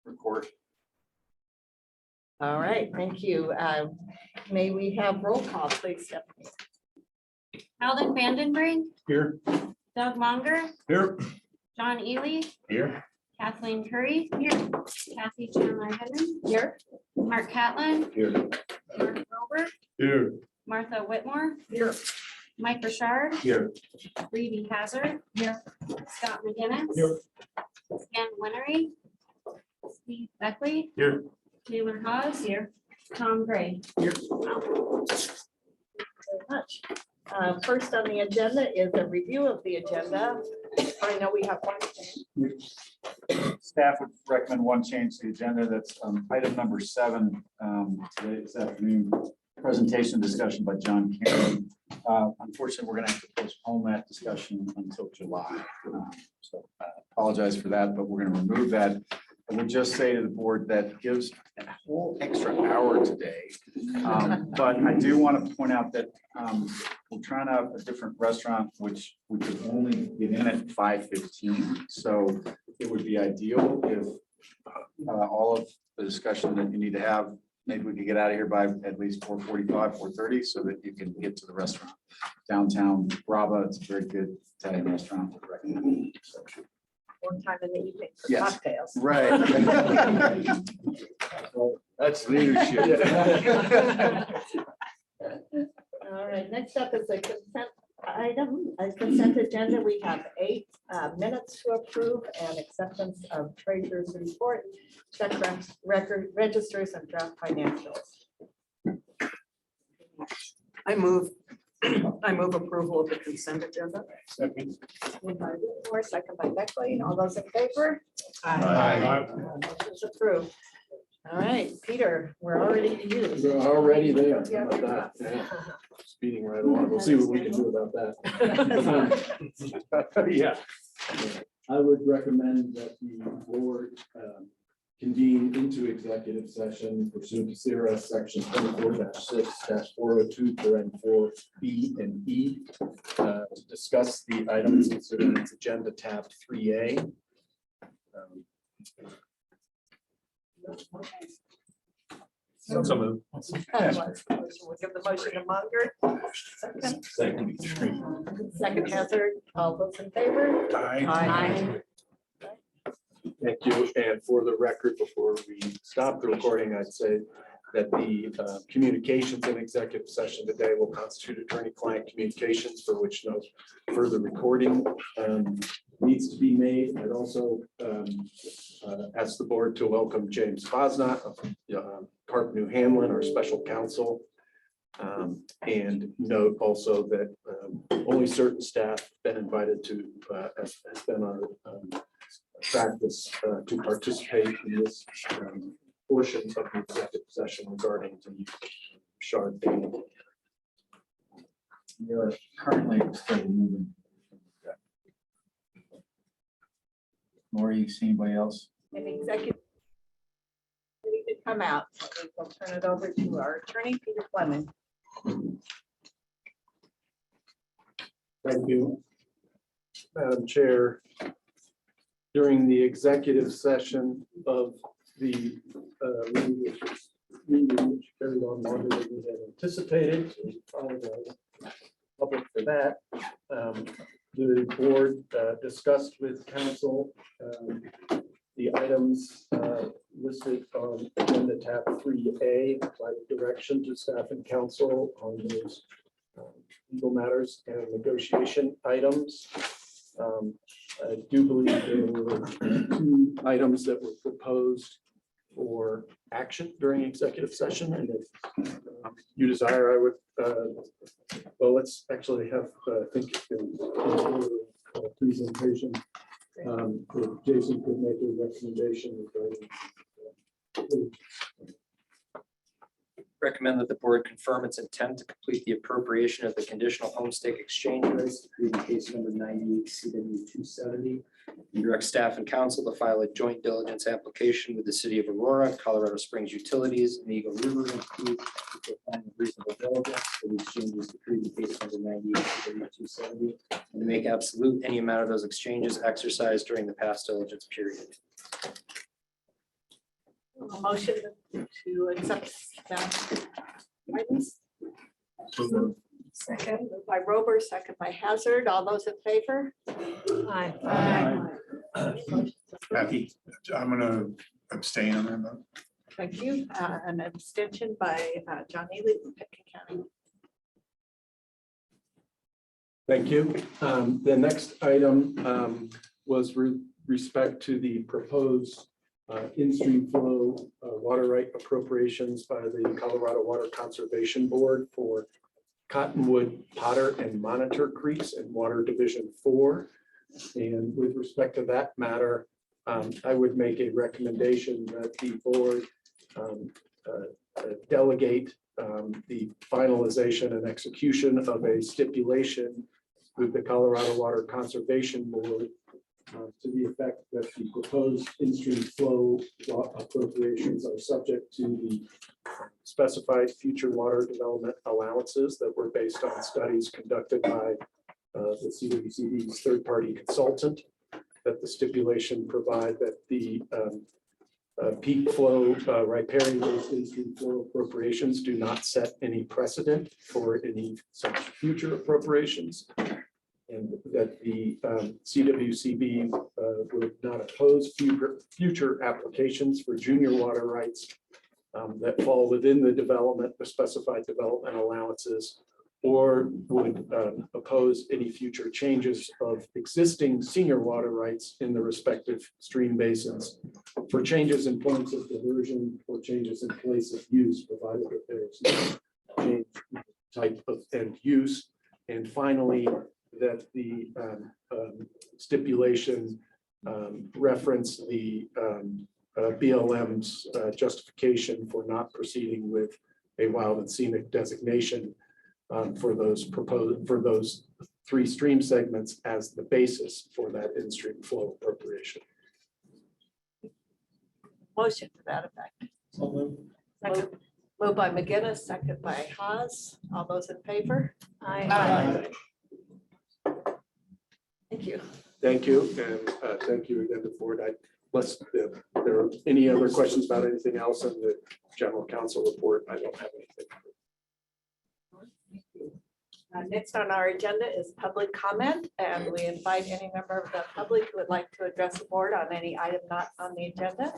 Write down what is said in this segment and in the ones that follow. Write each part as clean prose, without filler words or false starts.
Record. All right, thank you. May we have roll call, please, Stephanie? Alden Vandenbrink, Here. Doug Monger, Here. John Ely, Here. Kathleen Curry, here, Kathy Chandler Henry, Here. Mark Catlin, Here. Mark Rober, Here. Martha Whitmore, Here. Mike Richard, Here. Reedy Hazard, here, Scott McGinnis, Here. Ken Winery, Steve Beckley, Here. Taylor Haas, here, Tom Gray. Very much. First on the agenda is a review of the agenda. I know we have one thing. Staff would recommend one change to the agenda. That's item number 7 today this afternoon. Presentation discussion by John Karen. Unfortunately, we're going to have to postpone that discussion until July. So I apologize for that, but we're going to remove that. I would just say to the board that gives a whole extra hour today. But I do want to point out that we're trying out a different restaurant, which we could only get in at 5:15. So it would be ideal if all of the discussion that you need to have, maybe we could get out of here by at least 4:45, 4:30, so that you can get to the restaurant downtown Brava. It's a very good Italian restaurant. Would recommend. So, One time in the evening for Yes. cocktails. right. That's leadership. All right, next up is a consent item, a consent agenda. We have 8 minutes to approve and acceptance of treasurer's report, check record registers and draft financials. I move approval of the consent agenda. Moved by Whitmore, second by Beckley. All those in favor? Aye. Motion's approved. All right, Peter, we're already to use. We're already there. Yeah. How about that? Yeah. Speeding right along. We'll see what we can do about that. Yeah. I would recommend that the board convene into executive session pursuant to CRS section 24-6-402 (4) B and E to discuss the items considered in its agenda tab 3A. We'll give the motion to Munger. Second Hazard. All those in favor? Aye. Thank you. And for the record, before we stop the recording, I'd say that the communications in executive session today will constitute attorney-client communications for which no further recording needs to be made. I'd also ask the board to welcome James Fosnot of Carp New Hamlin, our special counsel. And note also that only certain staff have been invited to, has been our practice to participate in this portion of the executive session regarding the Shard Dam. You're currently still moving. Lori, you see anybody else? An executive. Ready to come out. We'll turn it over to our attorney, Peter Fleming. Thank you, Madam Chair. During the executive session of the meeting, which carried on longer than we had anticipated, so we apologize public for that. The board discussed with council the items listed on agenda tab 3A, provided direction to staff and council on those legal matters and negotiation items. I do believe there were 2 items that were proposed for action during executive session, and if you desire, I would, well, let's actually have, I think, in order of presentation, if Jason could make a recommendation regarding Recommend that the board confirm its intent to complete the appropriation of the conditional homestake exchange rights to create case number 98 CW 270 and direct staff and council to file a joint diligence application with the city of Aurora, Colorado Springs Utilities, and Eagle River Institute to find reasonable diligence for the exchanges to create case number 98 CW 270 and to make absolute any amount of those exchanges exercised during the past diligence period. A motion to accept that guidance. Second moved by Rober, second by Hazard. All those in favor? Aye. Kathy, I'm gonna abstain on that vote. Thank you. An abstention by John Ely from Pitkin County. Thank you. The next item was respect to the proposed in-stream flow water right appropriations by the Colorado Water Conservation Board for Cottonwood, Potter, and Monitor Creeks in Water Division 4. And with respect to that matter, I would make a recommendation that the board delegate the finalization and execution of a stipulation with the Colorado Water Conservation Board to the effect that the proposed in-stream flow appropriations are subject to the specified future water development allowances that were based on studies conducted by the CWCB's third-party consultant, that the stipulation provide that the peak flow riparian based in-stream flow appropriations do not set any precedent for any such future appropriations, and that the CWCB would not oppose future applications for junior water rights that fall within the specified development allowances, or would oppose any future changes of existing senior water rights in the respective stream basins for changes in points of diversion or changes in place of use, provided that there is no change in type of end use. And finally, that the stipulation reference the BLM's justification for not proceeding with a wild and scenic designation for those 3 stream segments as the basis for that in-stream flow appropriation. Motion to that effect. Second. Moved by McGinnis, second by Haas. All those in favor? Aye. Thank you. Thank you, and thank you again to the board. Unless there are any other questions about anything else in the general counsel report, I don't have anything. Next on our agenda is public comment, and we invite any member of the public who would like to address the board on any item not on the agenda.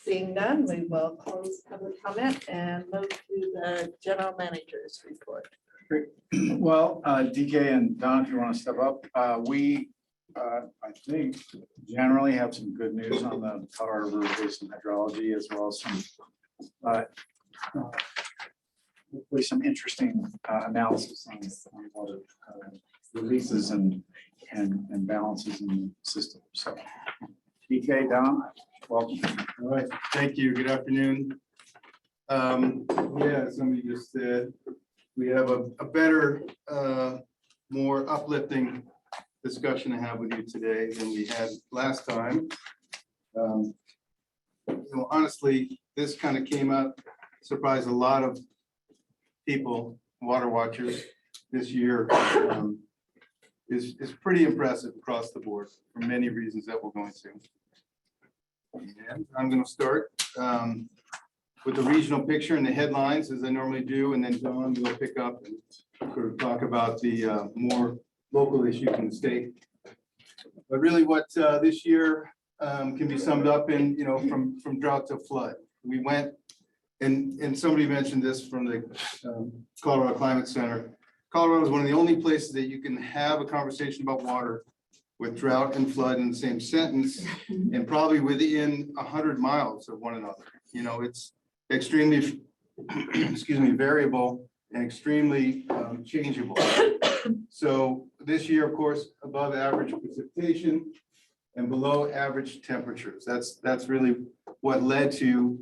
Seeing none, we will close public comment and move to the general manager's report. Well, DK and Don, if you want to step up, we, I think, generally have some good news on the Colorado River Basin hydrology, as well as some, hopefully some interesting analysis on water releases and balances in the system. So, DK, Don, welcome. All right, thank you. Good afternoon. Yeah, somebody just said, we have a better, more uplifting discussion to have with you today than we had last time. You know, honestly, this kind of came out, surprised a lot of people, water watchers this year. Is pretty impressive across the board for many reasons that we're going to. And I'm going to start with the regional picture and the headlines, as I normally do, and then Don will pick up and sort of talk about the more local issues in the state. But really, what this year can be summed up in, you know, from drought to flood. We went, and somebody mentioned this from the Colorado Climate Center. Colorado is one of the only places that you can have a conversation about water with drought and flood in the same sentence, and probably within 100 miles of one another. You know, it's extremely, excuse me, variable and extremely changeable. So this year, of course, above average precipitation and below average temperatures. That's really what led to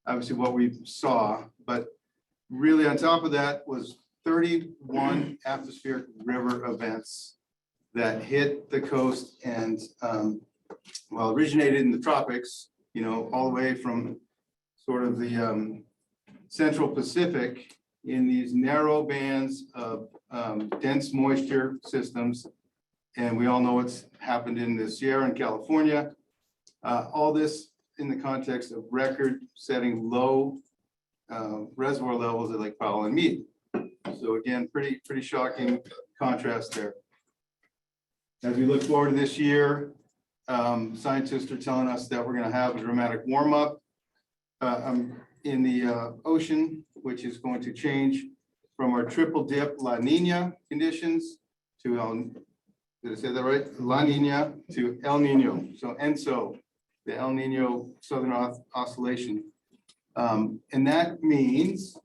obviously what we saw. But really, on top of that was 31 atmospheric river events that hit the coast and well, originated in the tropics, you know, all the way from sort of the central Pacific in these narrow bands of dense moisture systems, And we all know what's happened in the Sierra in California. All this in the context of record-setting low reservoir levels at Lake Powell and Mead. So again, pretty shocking contrast there. As we look forward to this year, scientists are telling us that we're going to have a dramatic warm-up in the ocean, which is going to change from our triple dip La Nina conditions to did I say that right? La Nina to El Nino. So ENSO, the El Nino Southern Oscillation. And that means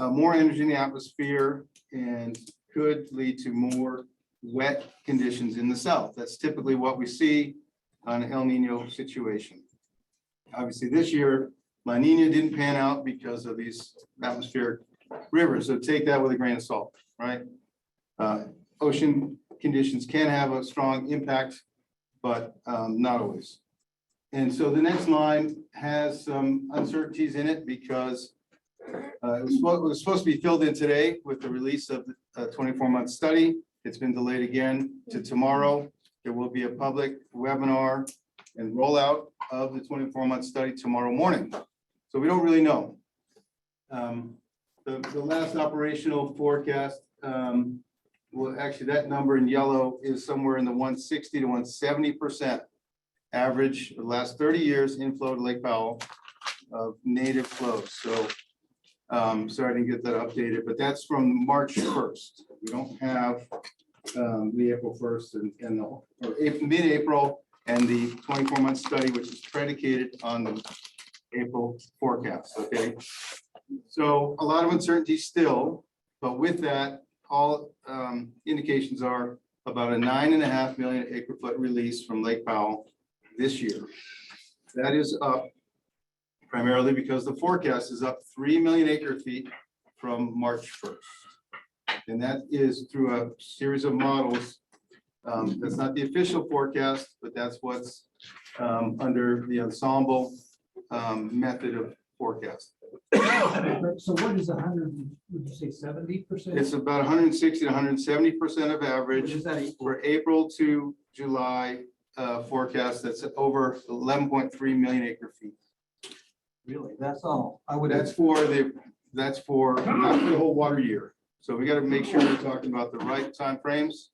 more energy in the atmosphere and could lead to more wet conditions in the south. That's typically what we see on an El Nino situation. Obviously, this year, La Nina didn't pan out because of these atmospheric rivers. So take that with a grain of salt, right? Ocean conditions can have a strong impact, but not always. And so the next line has some uncertainties in it because it was supposed to be filled in today with the release of the 24-month study. It's been delayed again to tomorrow. There will be a public webinar and rollout of the 24-month study tomorrow morning. So we don't really know. The last operational forecast, well, actually that number in yellow is somewhere in the 160 to 170% average of the last 30 years inflow to Lake Powell of native flows. So sorry I didn't get that updated, but that's from March 1st. We don't have the April 1st and the or mid-April and the 24-month study, which is predicated on the April forecast. Okay, so a lot of uncertainty still, but with that, all indications are about a 9.5 million acre foot release from Lake Powell this year. That is up primarily because the forecast is up 3 million acre feet from March 1st. And that is through a series of models. That's not the official forecast, but that's what's under the ensemble method of forecast. So what is 100, would you say 70%? It's about 160 to 170% of average What is that equal? for April to July forecast. That's over 11.3 million acre feet. Really, that's all. I would. That's for not for the whole water year. So we got to make sure we're talking about the right time frames.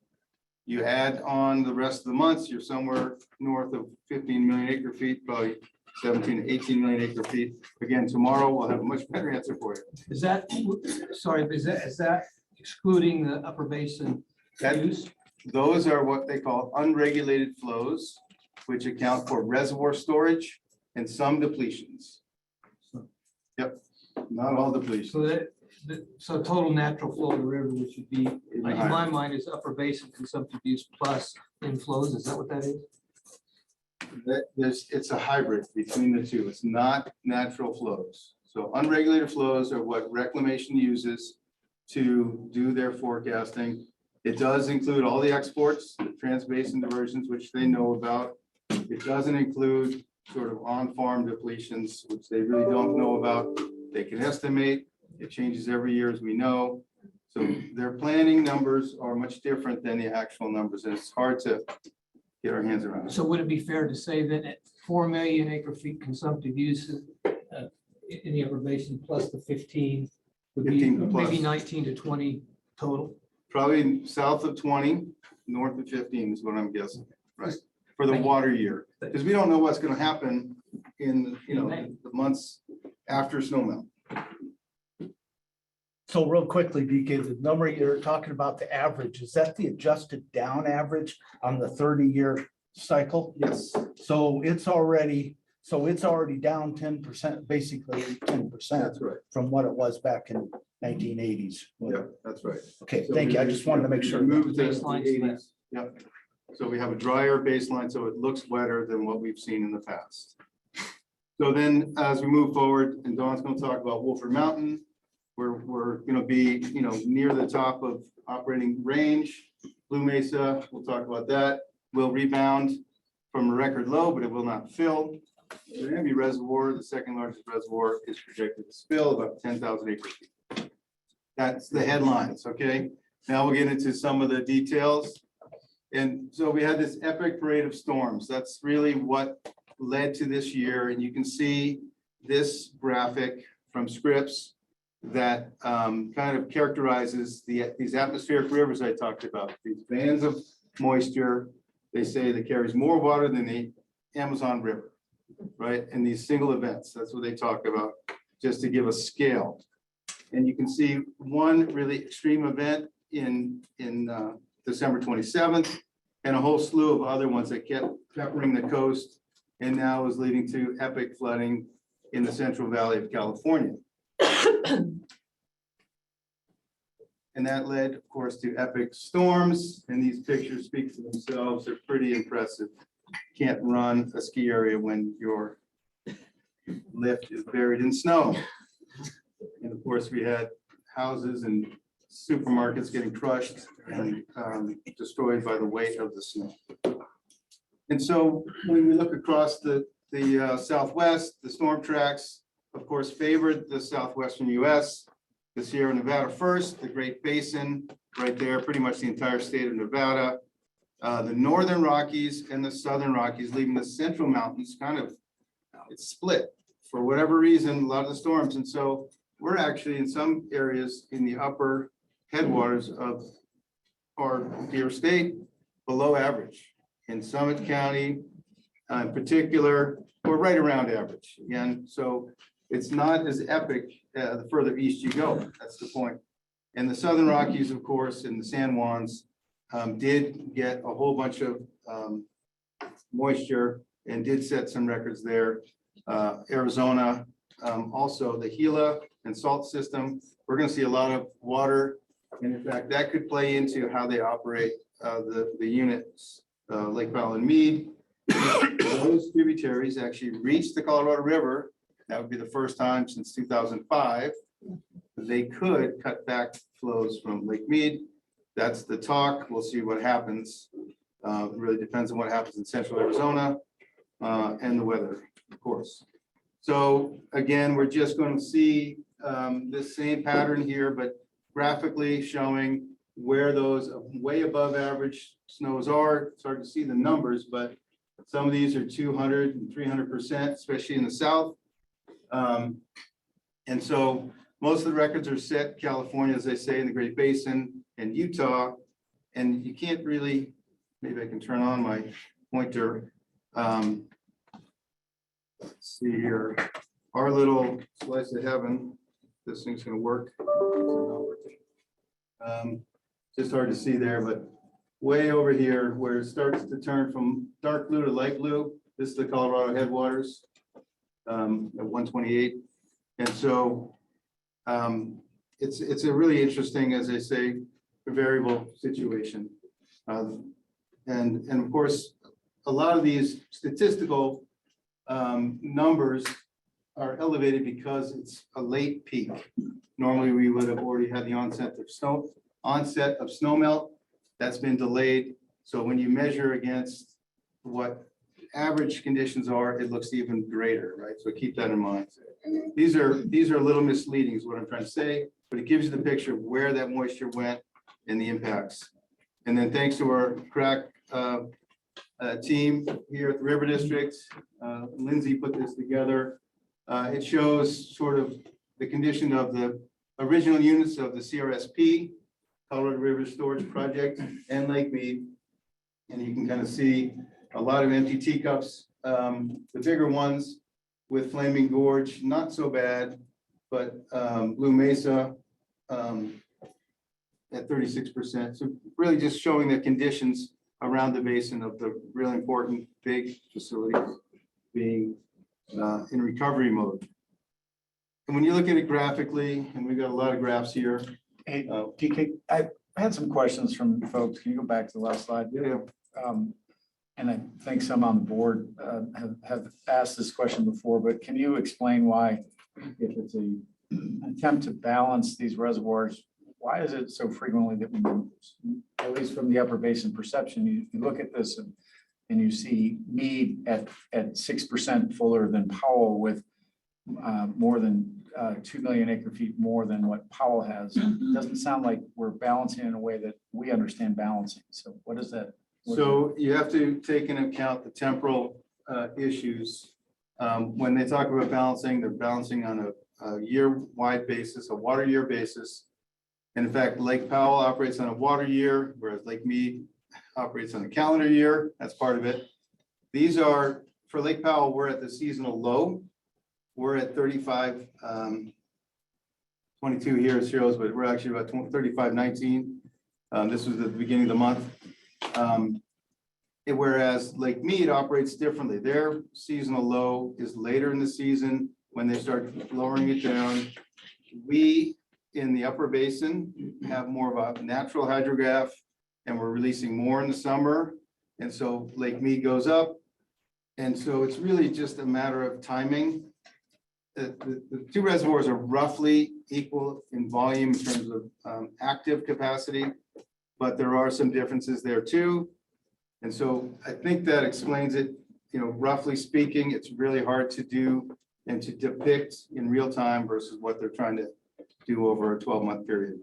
You add on the rest of the months, you're somewhere north of 15 million acre feet, probably 17 to 18 million acre feet. Again, tomorrow we'll have a much better answer for you. Is that, sorry, is that excluding the upper basin use? Those are what they call unregulated flows, which account for reservoir storage and some depletions. Yep, not all depletion. So so total natural flow of the river, which would be, in my mind, is upper basin consumptive use plus inflows. Is that what that is? It's a hybrid between the two. It's not natural flows. So unregulated flows are what reclamation uses to do their forecasting. It does include all the exports, the trans-basin diversions, which they know about. It doesn't include sort of on-farm depletions, which they really don't know about. They can estimate. It changes every year, as we know. So their planning numbers are much different than the actual numbers, and it's hard to get our hands around. So would it be fair to say that at 4 million acre feet consumptive use in the upper basin plus the 15 would be 15 plus. maybe 19 to 20 total? Probably south of 20, north of 15 is what I'm guessing, right? For the water year, because we don't know what's going to happen in, the months after snow melt. So real quickly, DK, the number you're talking about, the average, is that the adjusted down average on the 30-year cycle? Yes. So it's already down 10%, basically 10% That's right. from what it was back in 1980s. Yeah, that's right. Okay, So thank you. I just wanted to make sure. Move to the Baseline to that. 80s. Yep. So we have a drier baseline, so it looks wetter than what we've seen in the past. So then, as we move forward, and Dawn's going to talk about Wolford Mountain, we're going to be, near the top of operating range. Blue Mesa, we'll talk about that. Will rebound from a record low, but it will not fill. The Amby Reservoir, the second largest reservoir, is projected to spill about 10,000 acre feet. That's the headlines, okay? Now we'll get into some of the details. And so we had this epic parade of storms. That's really what led to this year. And you can see this graphic from Scripps that kind of characterizes these atmospheric rivers I talked about, these bands of moisture. They say that carries more water than the Amazon River, right? And these single events, that's what they talk about, just to give a scale. And you can see one really extreme event in December 27th, and a whole slew of other ones that kept peppering the coast and now is leading to epic flooding in the Central Valley of California. And that led, of course, to epic storms, and these pictures speak for themselves. They're pretty impressive. Can't run a ski area when your lift is buried in snow. And of course, we had houses and supermarkets getting crushed and destroyed by the weight of the snow. And so when we look across the Southwest, the storm tracks, of course, favored the southwestern US, the Sierra Nevada first, the Great Basin right there, pretty much the entire state of Nevada, the Northern Rockies and the Southern Rockies, leaving the Central Mountains kind of, it's split for whatever reason, a lot of the storms. And so we're actually in some areas in the upper headwaters of our dear state below average. In Summit County in particular, we're right around average. Again, so it's not as epic the further east you go. That's the point. And the Southern Rockies, of course, and the San Juans did get a whole bunch of moisture and did set some records there. Arizona, also the Gila and salt system. We're going to see a lot of water. And in fact, that could play into how they operate the units, Lake Powell and Meade. Those tributaries actually reach the Colorado River. That would be the first time since 2005. They could cut back flows from Lake Mead. That's the talk. We'll see what happens. It really depends on what happens in central Arizona and the weather, of course. So again, we're just going to see this same pattern here, but graphically showing where those way above average snows are. It's hard to see the numbers, but some of these are 200 and 300%, especially in the south. And so most of the records are set California, as I say, in the Great Basin and Utah. And you can't really, maybe I can turn on my pointer. Let's see here, our little slice of heaven. This thing's going to work. Just hard to see there, but way over here where it starts to turn from dark blue to light blue, this is the Colorado headwaters at 128. And so it's a really interesting, as I say, variable situation. And of course, a lot of these statistical numbers are elevated because it's a late peak. Normally, we would have already had the onset of snow melt. That's been delayed. So when you measure against what average conditions are, it looks even greater, right? So keep that in mind. These are a little misleading is what I'm trying to say, but it gives you the picture of where that moisture went and the impacts. And then thanks to our crack team here at the River District, Lindsay put this together. It shows sort of the condition of the original units of the CRSP, Colorado River Storage Project, and Lake Mead. And you can kind of see a lot of empty teacups. The bigger ones with Flaming Gorge, not so bad, but Blue Mesa at 36%. So really just showing the conditions around the basin of the really important big facilities being in recovery mode. And when you look at it graphically, and we've got a lot of graphs here. Hey, DK, I had some questions from folks. Can you go back to the last slide? Yeah. And I think some on the board have asked this question before, but can you explain why, if it's an attempt to balance these reservoirs, why is it so frequently that we lose? At least from the upper basin perception, you look at this and you see Meade at 6% fuller than Powell with more than 2 million acre feet more than what Powell has. It doesn't sound like we're balancing in a way that we understand balancing. So what is that? So you have to take into account the temporal issues. When they talk about balancing, they're balancing on a year-wide basis, a water year basis. And in fact, Lake Powell operates on a water year, whereas Lake Mead operates on a calendar year. That's part of it. These are, for Lake Powell, we're at the seasonal low. We're at 35, 22 here it shows, but we're actually about 35.19. This was the beginning of the month. Whereas Lake Mead operates differently. Their seasonal low is later in the season when they start lowering it down. We, in the upper basin, have more of a natural hydrograph, and we're releasing more in the summer. And so Lake Mead goes up. And so it's really just a matter of timing. The two reservoirs are roughly equal in volume in terms of active capacity, but there are some differences there too. And so I think that explains it, roughly speaking. It's really hard to do and to depict in real time versus what they're trying to do over a 12-month period.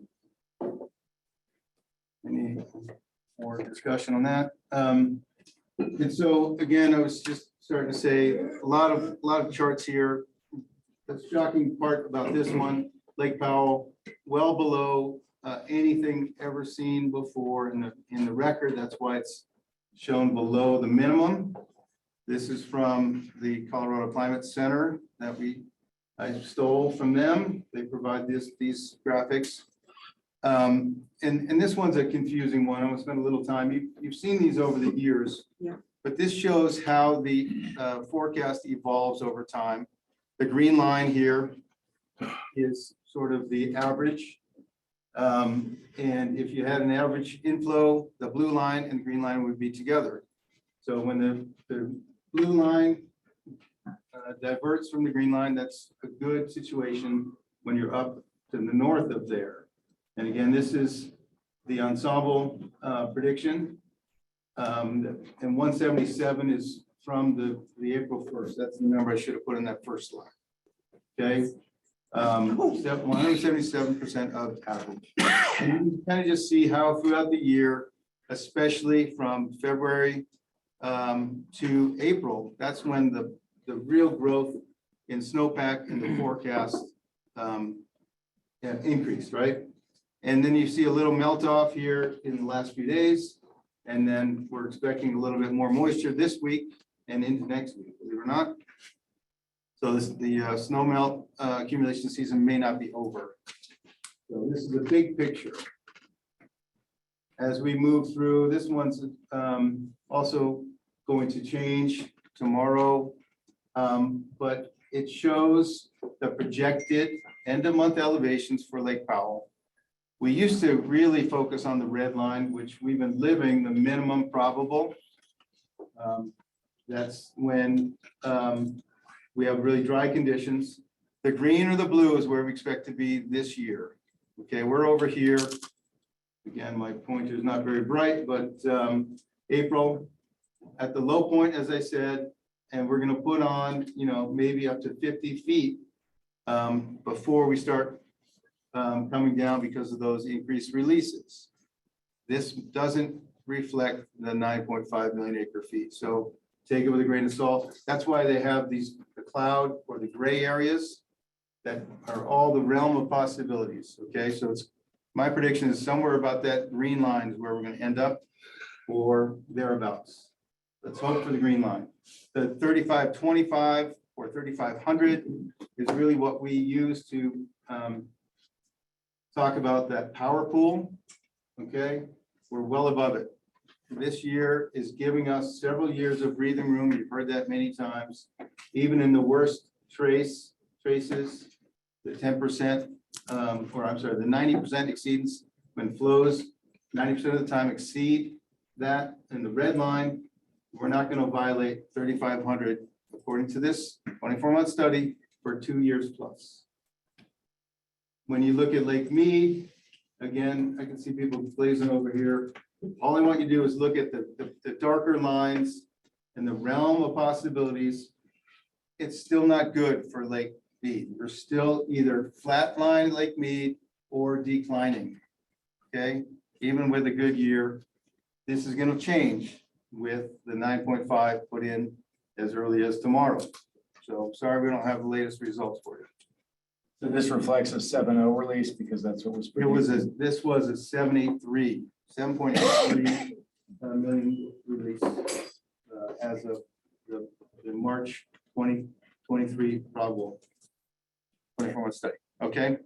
Any more discussion on that? And so again, I was just starting to say a lot of charts here. The shocking part about this one, Lake Powell, well below anything ever seen before in the record. That's why it's shown below the minimum. This is from the Colorado Climate Center that I stole from them. They provide these graphics. And this one's a confusing one. I'm gonna spend a little time. You've seen these over the years. Yeah. But this shows how the forecast evolves over time. The green line here is sort of the average. And if you had an average inflow, the blue line and the green line would be together. So when the blue line diverts from the green line, that's a good situation when you're up to the north of there. And again, this is the ensemble prediction. And 177 is from the April 1st. That's the number I should have put in that first slide. Okay. 177% of average. And you kind of just see how throughout the year, especially from February to April, that's when the real growth in snowpack in the forecast increased, right? And then you see a little melt off here in the last few days. And then we're expecting a little bit more moisture this week and into next week, believe it or not. So the snow melt accumulation season may not be over. So this is a big picture. As we move through, this one's also going to change tomorrow. But it shows the projected end of month elevations for Lake Powell. We used to really focus on the red line, which we've been living the minimum probable. That's when we have really dry conditions. The green or the blue is where we expect to be this year. Okay, we're over here. Again, my pointer is not very bright, but April at the low point, as I said, and we're going to put on, maybe up to 50 feet before we start coming down because of those increased releases. This doesn't reflect the 9.5 million acre feet. So take it with a grain of salt. That's why they have the cloud or the gray areas that are all the realm of possibilities. Okay, so my prediction is somewhere about that green line is where we're going to end up or thereabouts. Let's hope for the green line. The 3525 or 3500 is really what we use to talk about that power pool. Okay, we're well above it. This year is giving us several years of breathing room. You've heard that many times. Even in the worst traces, the 10%, or I'm sorry, the 90% exceedance when flows 90% of the time exceed that in the red line. We're not going to violate 3,500 according to this 24-month study for 2 years plus. When you look at Lake Mead, again, I can see people blazing over here. All I want you to do is look at the darker lines in the realm of possibilities. It's still not good for Lake Mead. We're still either flatline Lake Mead or declining. Okay, even with a good year. This is gonna change with the 9.5 put in as early as tomorrow. So sorry, we don't have the latest results for you. So this reflects a 7.0 release because that's what was. This was a 7.83 million release as of the March 2023 probable 24-month study. Okay,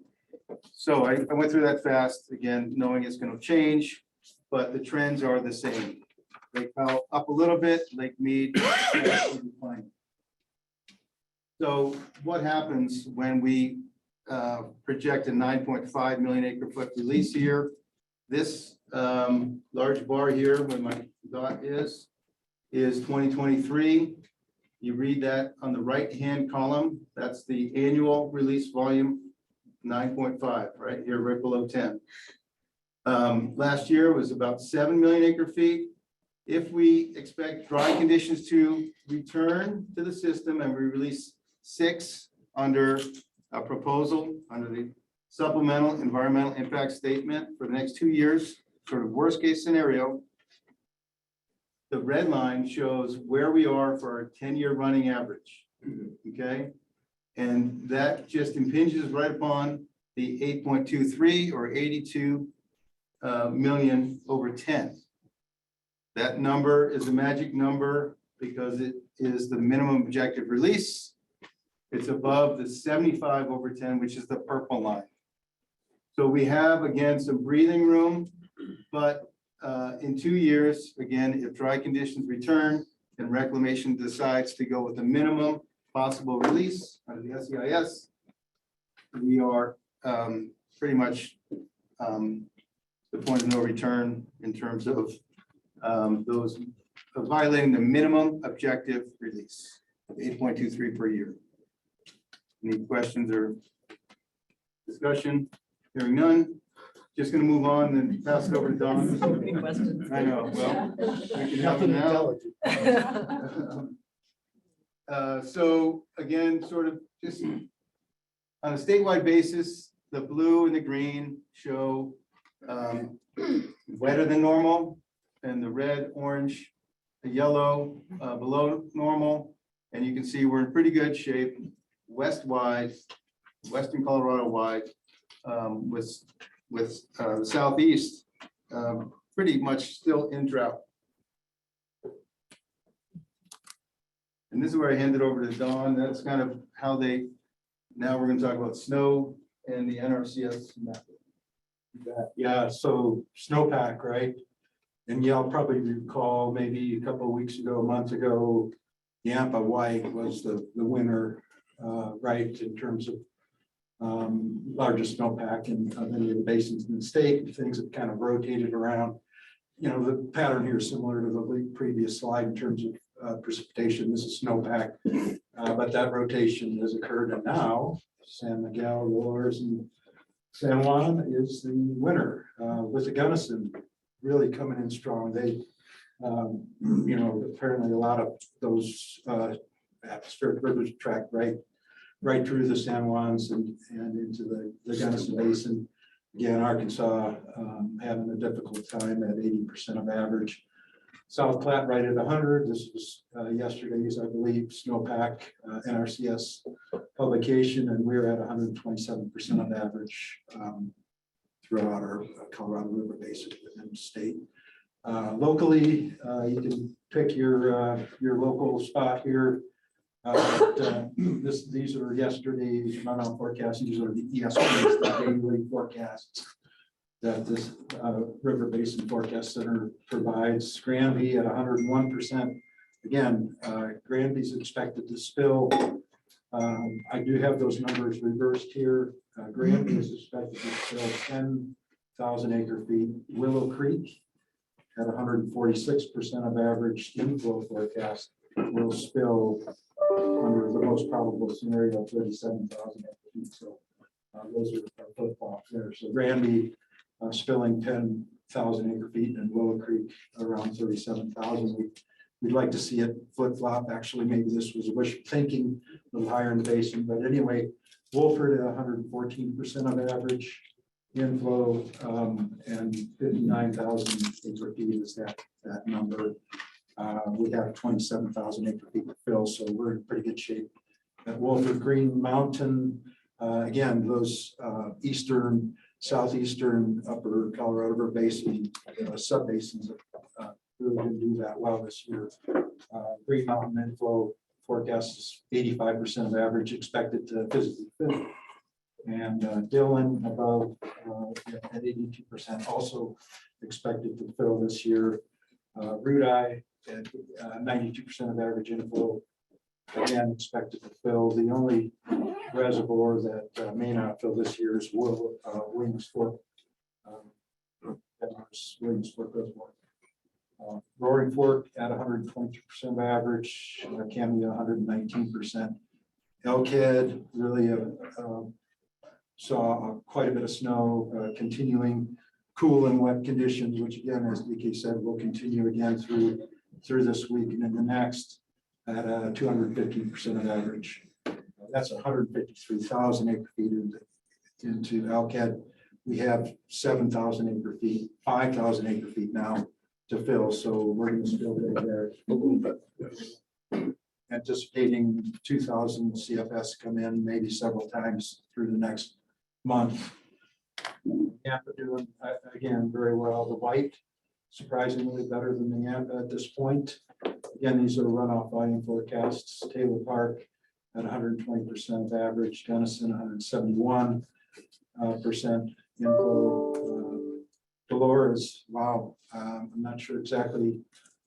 so I went through that fast again, knowing it's going to change, but the trends are the same. Lake Powell up a little bit, Lake Mead declining. So what happens when we project a 9.5 million acre foot release here? This large bar here, where my dot is 2023. You read that on the right-hand column, that's the annual release volume, 9.5, right here, right below 10. Last year was about 7 million acre feet. If we expect dry conditions to return to the system and we release 6 under a proposal, under the supplemental environmental impact statement for the next 2 years, sort of worst case scenario, the red line shows where we are for our 10-year running average, okay? And that just impinges right upon the 8.23 or 82 million over 10. That number is a magic number because it is the minimum objective release. It's above the 75 over 10, which is the purple line. So we have, again, some breathing room, but in 2 years, again, if dry conditions return and reclamation decides to go with the minimum possible release under the SEIS, we are pretty much the point of no return in terms of those violating the minimum objective release of 8.23 per year. Any questions or discussion? Hearing none. Just going to move on and pass it over to Don. So many questions. I know, well, we can have Nothing them now. intelligent. So again, sort of just on a statewide basis, the blue and the green show wetter than normal, and the red, orange, the yellow below normal. And you can see we're in pretty good shape west-wide, western Colorado wide, with the southeast pretty much still in drought. And this is where I hand it over to Don. That's kind of how they, now we're going to talk about snow and the NRCS method. Yeah, so snowpack, right? And y'all probably recall maybe a couple of weeks ago, a month ago, Yampa White was the winner, right, in terms of largest snowpack in many of the basins in the state. Things have kind of rotated around. You know, the pattern here is similar to the previous slide in terms of precipitation. This is snowpack, but that rotation has occurred, and now San Miguel, Lourdes, and San Juan is the winner with the Gunnison really coming in strong. They, you know, apparently a lot of those atmospheric rivers track right through the San Juans and into the Gunnison Basin. Again, Arkansas having a difficult time at 80% of average. South Platte right at 100. This was yesterday's, I believe, snowpack NRCS publication, and we're at 127% of average throughout our Colorado River Basin within the state. Locally, you can pick your local spot here. These are yesterday's runoff forecasts. These are the ESPs, the daily forecasts that this River Basin Forecast Center provides. Granby at 101%. Again, Granby's expected to spill. I do have those numbers reversed here. Granby is expected to spill 10,000 acre feet. Willow Creek at 146% of average inflow forecast will spill under the most probable scenario, 37,000 acre feet. So those are our flip-flops there. So Granby spilling 10,000 acre feet, and Willow Creek around 37,000. We'd like to see it flip-flop. Actually, maybe this was wishful thinking, a little higher in the basin, but anyway, Wolford at 114% of average, inflow, and 59,000 acre feet is that number. We have 27,000 acre feet to fill, so we're in pretty good shape. At Wolford Green Mountain, again, those eastern, southeastern, upper Colorado River Basin subbasins really didn't do that well this year. Green Mountain inflow forecast is 85% of average expected to physically fill. And Dillon above at 82% also expected to fill this year. Rudeye at 92% of average inflow, again expected to fill. The only reservoir that may not fill this year is Williams Fork. Williams Fork Reservoir. Roaring Fork at 122% of average, Camden 119%. Elkhead really saw quite a bit of snow, continuing cool and wet conditions, which again, as DK said, will continue again through this week and in the next at 215% of average. That's 153,000 acre feet into Elkhead. We have 7,000 acre feet, 5,000 acre feet now to fill, so we're going to still be there. Anticipating 2,000 CFS come in maybe several times through the next month. Yampa doing again very well. The white surprisingly better than the Yampa at this point. Again, these are runoff volume forecasts. Taylor Park at 120% of average. Denison 171% inflow. Dolores, wow, I'm not sure exactly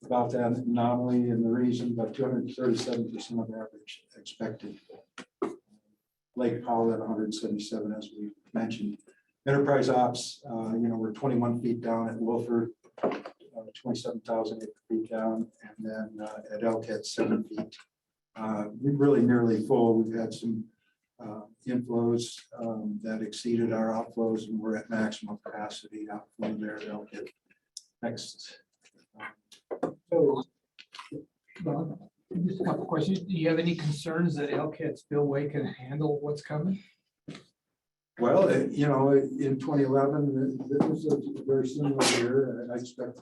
about that anomaly and the reason, but 237% of average expected. Lake Powell at 177, as we mentioned. Enterprise Ops, we're 21 feet down at Wolford, 27,000 acre feet down, and then at Elkhead 7 feet. We're really nearly full. We've had some inflows that exceeded our outflows, and we're at maximum capacity outflow there at Elkhead. Next. Bob, just a couple questions. Do you have any concerns that Elkhead spillway can handle what's coming? Well, in 2011, this was a very similar year. I expect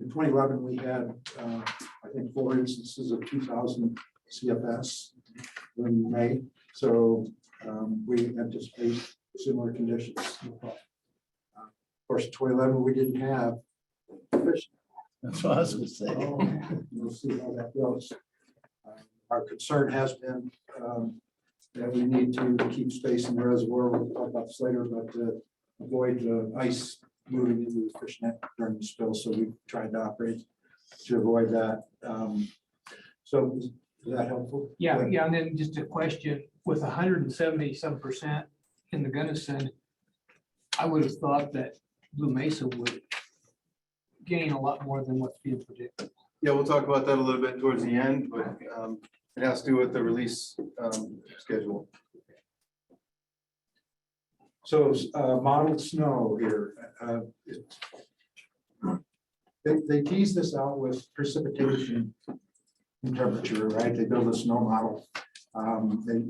in 2011 we had, I think, 4 instances of 2,000 CFS in May. So we anticipate similar conditions. Of course, in 2011 we didn't have fish. That's what I was gonna say. We'll see how that goes. Our concern has been that we need to keep space in the reservoir. We'll talk about this later, but avoid ice moving into the fish net during the spill. So we tried to operate to avoid that. So is that helpful? Yeah, and then just a question, with 170% in the Gunnison, I would have thought that Blue Mesa would gain a lot more than what's being predicted. Yeah, we'll talk about that a little bit towards the end, but it has to do with the release schedule. So modeled snow here. They tease this out with precipitation and temperature, right? They build a snow model.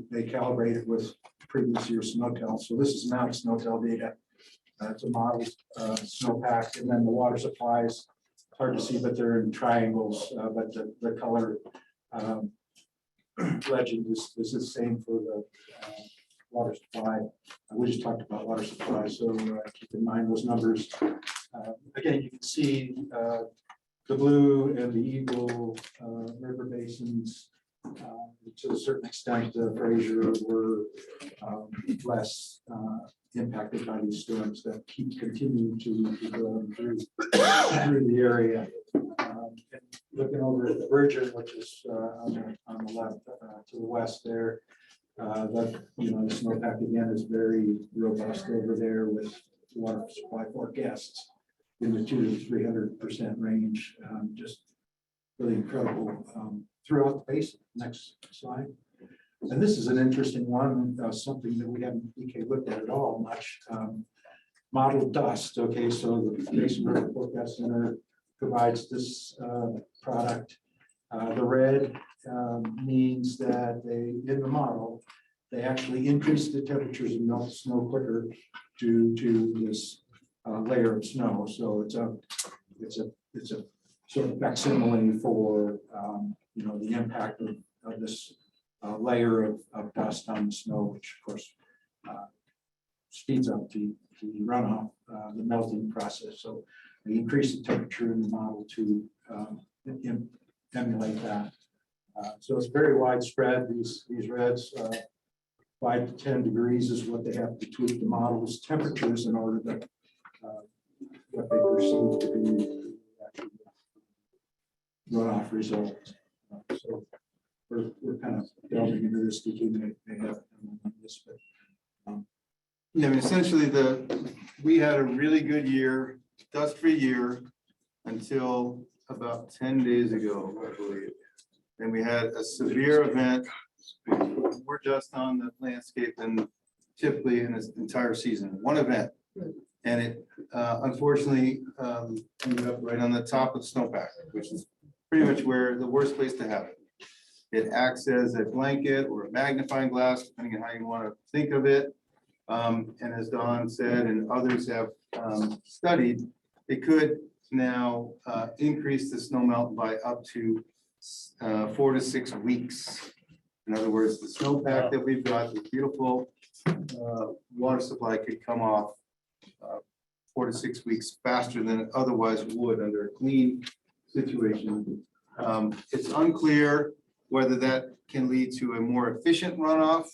They calibrate it with previous year SNOTEL. So this is not SNOTEL data. It's a model snowpack, and then the water supplies. Hard to see, but they're in triangles. But the color legend is the same for the water supply. We just talked about water supply, so keep in mind those numbers. Again, you can see the Blue and the Eagle river basins. To a certain extent, Fraser were less impacted by these storms that keep continuing to go through the area. And looking over at the Virgin, which is on the left to the west there, that the snowpack again is very robust over there with water supply forecasts in the 200 to 300% range. Just really incredible throughout the basin. Next slide. And this is an interesting one, something that we haven't looked at all much. Model dust. Okay, so the Basin River Forecast Center provides this product. The red means that in the model, they actually increase the temperatures and melt snow quicker due to this layer of snow. So it's a sort of facsimile for, the impact of this layer of dust on the snow, which of course speeds up the runoff, the melting process. So they increase the temperature in the model to emulate that. So it's very widespread. These reds, 5 to 10 degrees is what they have to tweak the model's temperatures in order to what they perceive to be actually runoff results. So we're kind of delving into this to keep it. They have this, but Yeah, I mean, essentially we had a really good year, dust-free year until about 10 days ago, I believe. And we had a severe event, with more dust on the landscape than typically in this entire season, one event. And it unfortunately ended up right on the top of the snowpack, which is pretty much where the worst place to have it. It acts as a blanket or a magnifying glass, depending on how you want to think of it. And as Don said, and others have studied, it could now increase the snow melt by up to 4 to 6 weeks. In other words, the snowpack that we've got, the beautiful water supply could come off 4 to 6 weeks faster than it otherwise would under a clean situation. It's unclear whether that can lead to a more efficient runoff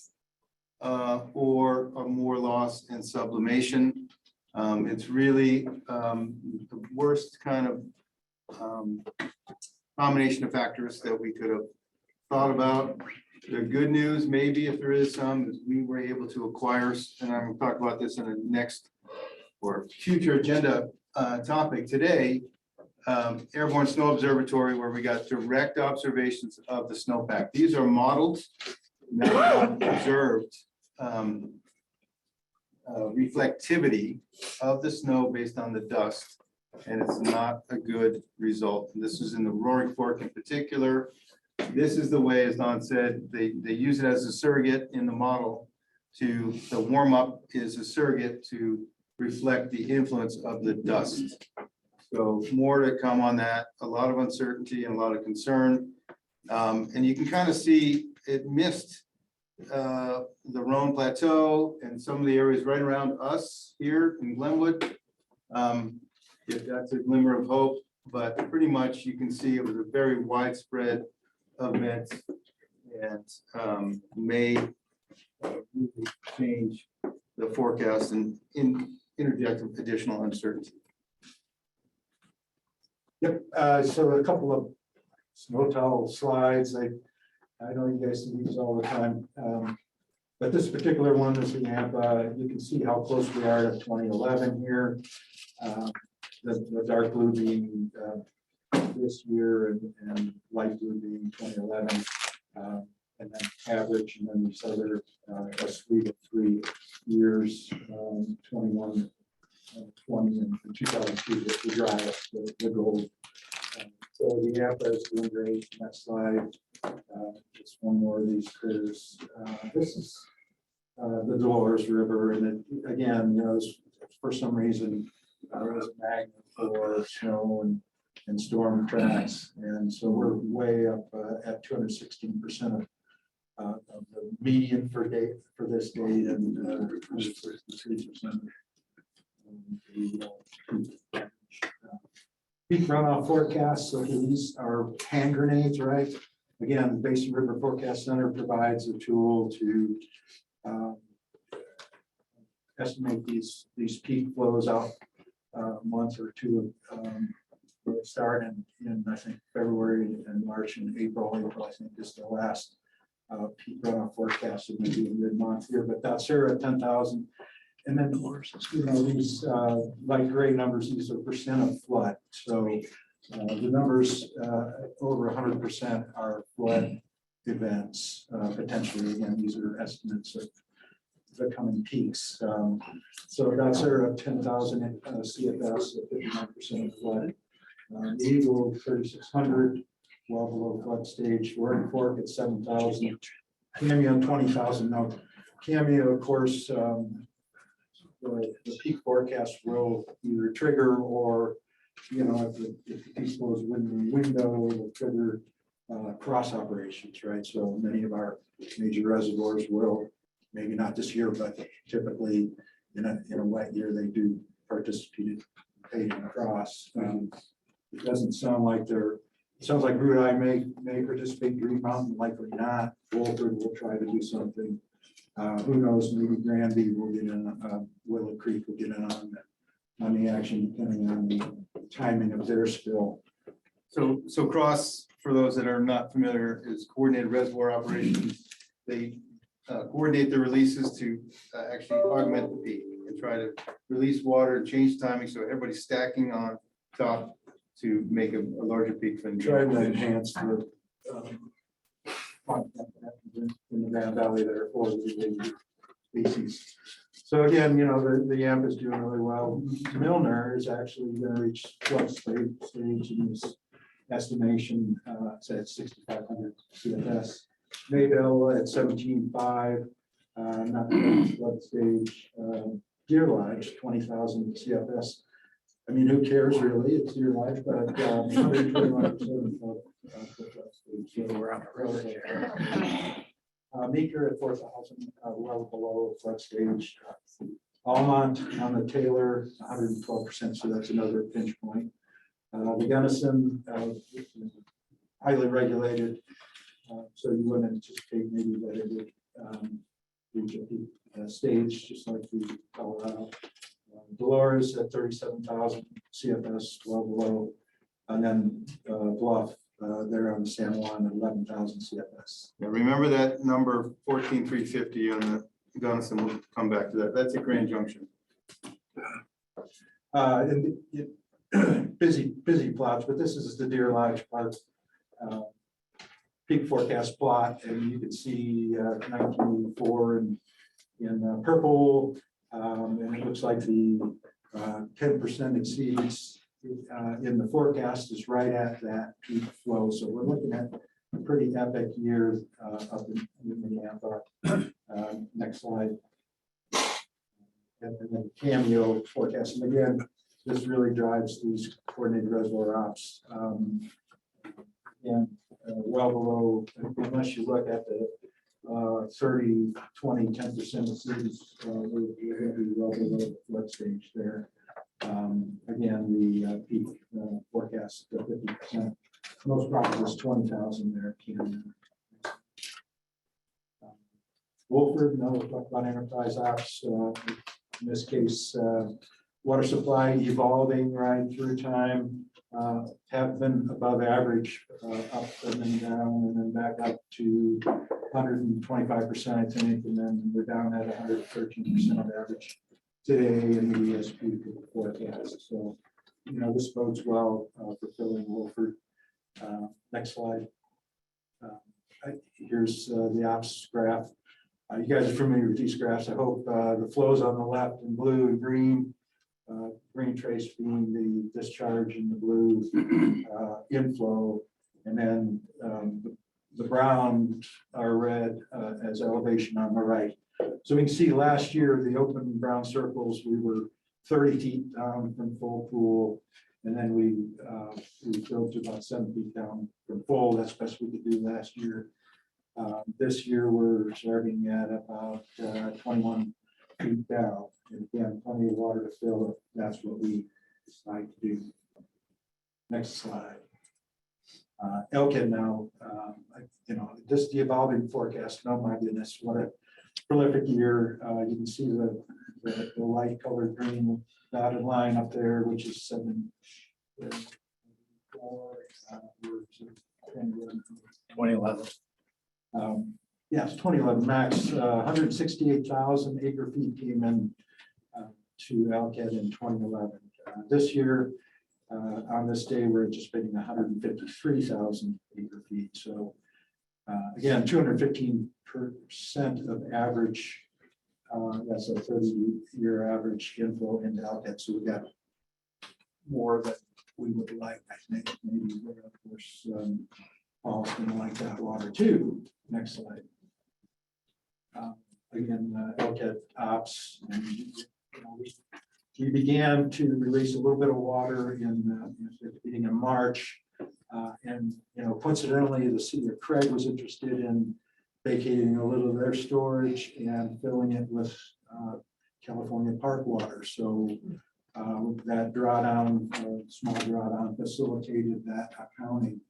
or a more loss and sublimation. It's really the worst kind of combination of factors that we could have thought about. The good news, maybe if there is some, is we were able to acquire, and I'm going to talk about this in a next or future agenda topic today, Airborne Snow Observatory, where we got direct observations of the snowpack. These are modeled, not observed reflectivity of the snow based on the dust, and it's not a good result. And this is in the Roaring Fork in particular. This is the way, as Don said, they use it as a surrogate in the model to, the warm up is a surrogate to reflect the influence of the dust. So more to come on that, a lot of uncertainty and a lot of concern. And you can kind of see it missed the Roan Plateau and some of the areas right around us here in Glenwood. If that's a glimmer of hope, but pretty much you can see it was a very widespread event and may really change the forecast and interject additional uncertainty. Yep, so a couple of snow towel slides. I know you guys see these all the time. But this particular one is the Yampa. You can see how close we are to 2011 here. The dark blue being this year and light blue being 2011. And then average, and then these other a suite of 3 years, 21, 20, and 2002, the driest, the gold. So the Yampa is doing great. Next slide. Just one more of these critters. This is the Dolores River, and it, again, for some reason, there was a magnet for snow and storm tracks, and so we're way up at 216% of the median for this date, and 263%. Peak runoff forecast. So these are hand grenades, right? Again, the Basin River Forecast Center provides a tool to estimate these peak flows out a month or two. We'll start in I think February and March and April. I think is the last peak runoff forecast. It may be a mid-month here, but that's here at 10,000. And then these light gray numbers, these are percent of flood. So the numbers over 100% are flood events potentially. Again, these are estimates of the coming peaks. So that's our 10,000 CFS, 59% of flood. Eagle 3,600, well below flood stage. Roaring Fork at 7,000, Cameo 20,000. Now, Cameo, of course, the peak forecast will either trigger or, you know, if the peak flows within the window, will trigger cross operations, right? So many of our major reservoirs will, maybe not this year, but typically in a wet year, they do participate in cross. It doesn't sound like it sounds like Root Eye may participate, Green Mountain likely not. Wolford will try to do something. Who knows, maybe Granby will get in, Willow Creek will get in on the action, depending on the timing of their spill. So cross, for those that are not familiar, is coordinated reservoir operations. They coordinate the releases to actually augment the peak and try to release water, change timing, so everybody's stacking on top to make a larger peak. Than Trying to enhance the in the Grand Valley that are for the species. So again, you know, the YAMP is doing really well. Milner is actually going to reach flood stage in this estimation. It's at 6,500 CFS. Maybell at 17.5, not quite flood stage. Deer Lodge 20,000 CFS. I mean, who cares really? It's Deer Lodge, but 121% of we're on the road here. Meeker at 4,000, well below flood stage. Almont on the Taylor, 112%, so that's another pinch point. The Gunnison, highly regulated, so you wouldn't anticipate maybe that it would reach a peak stage, just like the Colorado. Dolores at 37,000 CFS, well below, and then Bluff, they're on the San Juan at 11,000 CFS. Yeah, remember that number 14,350 on the Gunnison. We'll come back to that. That's at Grand Junction. And busy plots, but this is the Deer Lodge part. Peak forecast plot, and you can see 1984 in purple, and it looks like the 10% exceeds in the forecast is right at that peak flow. So we're looking at a pretty epic year up in Minneapolis. Next slide. And then Cameo forecast. And again, this really drives these coordinated reservoir ops. And well below, unless you look at the 30, 20, 10% of cities, we're going to be well below the flood stage there. Again, the peak forecast 50%. Most probably is 20,000 there. Wolford, no, we'll talk about enterprise ops. In this case, water supply evolving right through time. Have been above average, up and then down, and then back up to 125%, I think, and then we're down at 113% of average today in the ESP forecast. So, you know, this bodes well for filling Wolford. Next slide. Here's the ops graph. You guys are familiar with these graphs. I hope the flows on the left in blue and green. Green trace being the discharge and the blue inflow, and then the brown are red as elevation on the right. So we can see last year, the open brown circles, we were 30 feet down from full pool, and then we filled to about 7 feet down from full. That's best we could do last year. This year, we're starting at about 21 feet down. And again, plenty of water to fill if that's what we decide to do. Next slide. Elkin now, you know, just the evolving forecast. Oh my goodness, what a prolific year. You can see the light colored green dotted line up there, which is 7. 2011. Yes, 2011 max, 168,000 acre feet came in to Elkhead in 2011. This year, on this day, we're anticipating 153,000 acre feet. So again, 215% of average. That's a 30-year average inflow into Elkhead. So we got more than we would like. I think maybe, of course, Paul's going to like that water too. Next slide. Again, LCAT ops. And, we began to release a little bit of water in the beginning of March. And, coincidentally, the city of Craig was interested in vacating a little of their storage and filling it with California park water. So that drawdown, small drawdown facilitated that accounting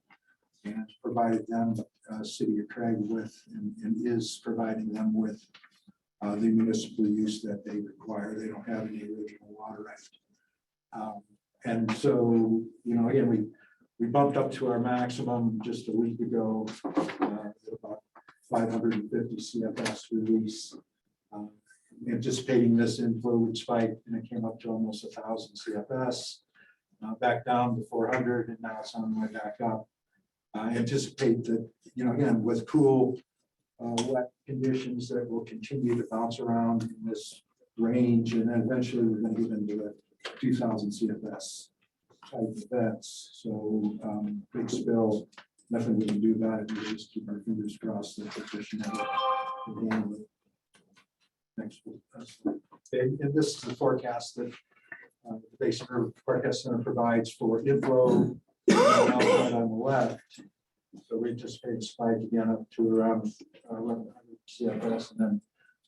and provided them, city of Craig with, and is providing them with the municipal use that they require. They don't have any original water right. And so, again, we bumped up to our maximum just a week ago, about 550 CFS release. Anticipating this inflow would spike, and it came up to almost 1,000 CFS, back down to 400, and now it's on the way back up. Anticipate that, again, with cool, wet conditions that will continue to bounce around in this range, and then eventually we're going to get into the 2,000 CFS type events. So big spill, nothing we can do about it. We just keep our fingers crossed that the fish never will handle it. Next. And this is the forecast that the Basin River Forecast Center provides for inflow on the left. So we anticipate a spike again up to around 1,100 CFS, and then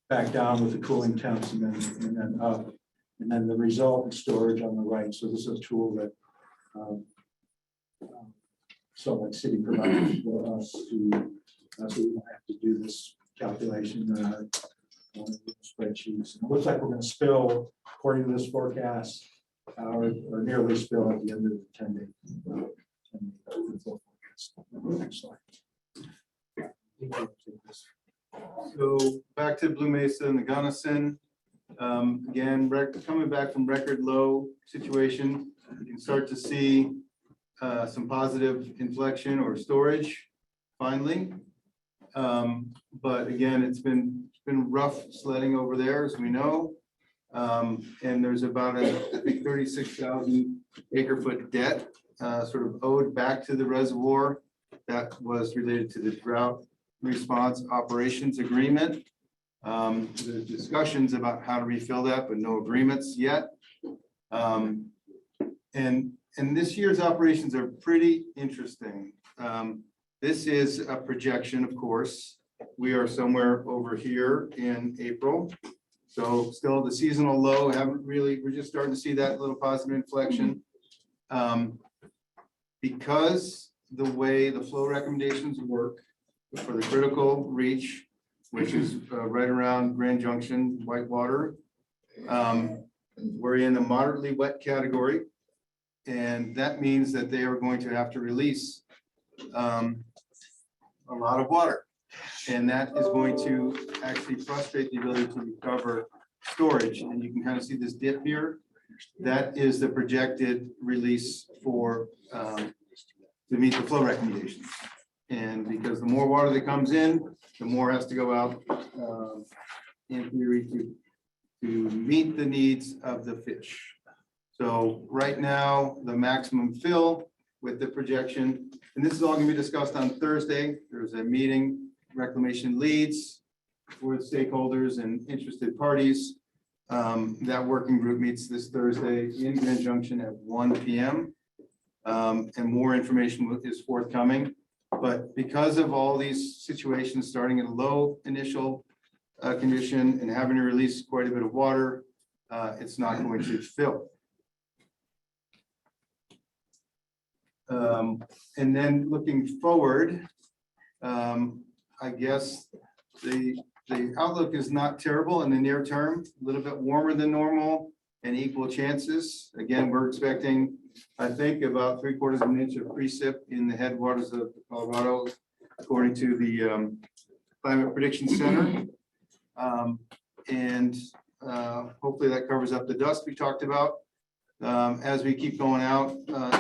back down with the cooling temps, and then up, and then the resultant storage on the right. So this is a tool that Salt Lake City provides for us to, so we don't have to do this calculation on spreadsheets. And it looks like we're going to spill, according to this forecast, or nearly spill at the end of the 10-day. Next slide. So back to Blue Mesa and the Gunnison. Again, coming back from record low situation, you can start to see some positive inflection or storage finally. But again, it's been rough sledding over there, as we know. And there's about I think 36,000 acre-foot debt sort of owed back to the reservoir that was related to the drought response operations agreement. There's discussions about how to refill that, but no agreements yet. And this year's operations are pretty interesting. This is a projection, of course. We are somewhere over here in April. So still the seasonal low, we're just starting to see that little positive inflection. Because the way the flow recommendations work for the critical reach, which is right around Grand Junction, Whitewater, we're in the moderately wet category. And that means that they are going to have to release a lot of water. And that is going to actually frustrate the ability to recover storage. And you can kind of see this dip here. That is the projected release for to meet the flow recommendations. And because the more water that comes in, the more has to go out in theory to meet the needs of the fish. So right now, the maximum fill with the projection, and this is all going to be discussed on Thursday. There's a meeting, Reclamation leads for the stakeholders and interested parties. That working group meets this Thursday in Grand Junction at 1 p.m. And more information is forthcoming. But because of all these situations starting at a low initial condition and having to release quite a bit of water, it's not going to fill. And then looking forward, I guess the outlook is not terrible in the near term, a little bit warmer than normal and equal chances. Again, we're expecting, I think, about 3/4 of an inch of precip in the headwaters of Colorado, according to the Climate Prediction Center. And hopefully that covers up the dust we talked about. As we keep going out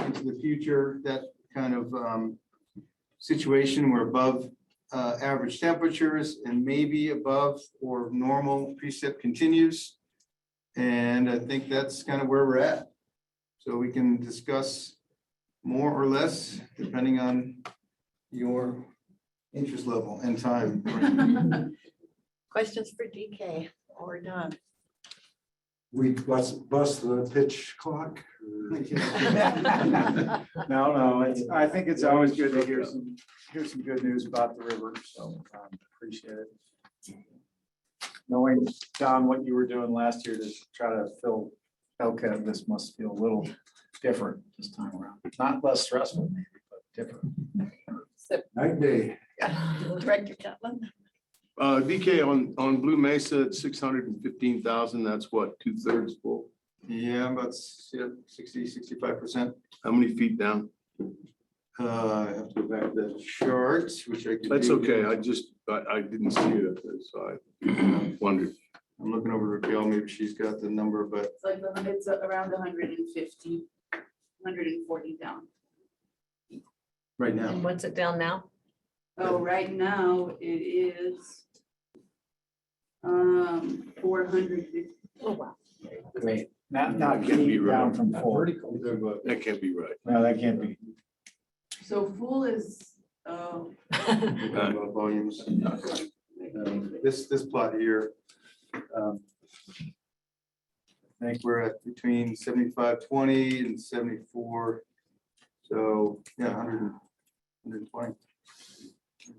into the future, that kind of situation, we're above average temperatures and maybe above or normal precip continues. And I think that's kind of where we're at. So we can discuss more or less depending on your interest level and time. Questions for DK or Don? We bust the pitch clock. or- No, I think it's always good to hear some good news about the river, so appreciate it. Knowing, John, what you were doing last year to try to fill LCAT, this must feel a little different this time around. Not less stressful, maybe, but different. Night day. Director Catlin? DK on Blue Mesa at 615,000, that's what, 2/3 full? Yeah, about 60, 65%. How many feet down? I have to go back to the chart, which I could. That's do. okay, I didn't see it up there, so I wondered. I'm looking over to Raquel, maybe she's got the number, but It's like, it's around 150, 140 down. right now. And what's it down now? Oh, right now it is 450. Oh, wow. Great. Not Can't be getting right. down from full. That can't be right. No, that can't be. So full is, About volumes. This plot here. I think we're at between 75-20 and 74. So, yeah, 120.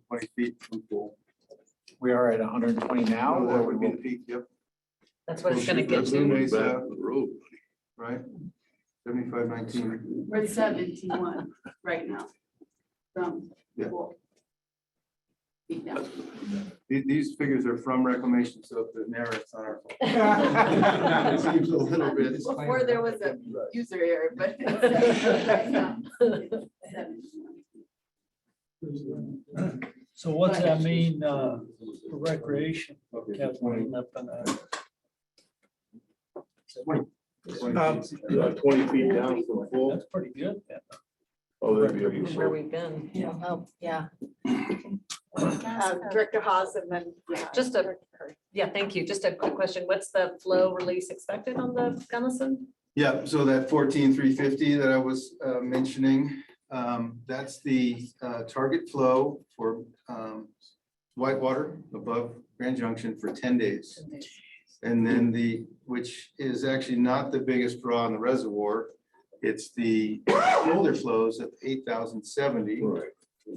20 feet from full. We are at 120 now, Oh, or that we would be will the peak, yep, That's That's moving back to the road. right? 75-19. we're at 71 right now. From Yeah. full. Feet down. These figures are from reclamation, so if the narrates on our. It seems a little bit. Before there was a user error, but. right now, it's 71. So what's that mean, for recreation? Okay, Kept 20. putting up in a- 20 feet down from full. That's pretty good. Oh, that'd be Where a. we've been. Oh, yeah. Gas Director Haas and then, just a, yeah, thank you. Just a quick question. What's the flow release expected on the Gunnison? Yeah, so that 14,350 that I was mentioning, that's the target flow for Whitewater above Grand Junction for 10 days. And then which is actually not the biggest draw in the reservoir. It's the shoulder flows of 8,070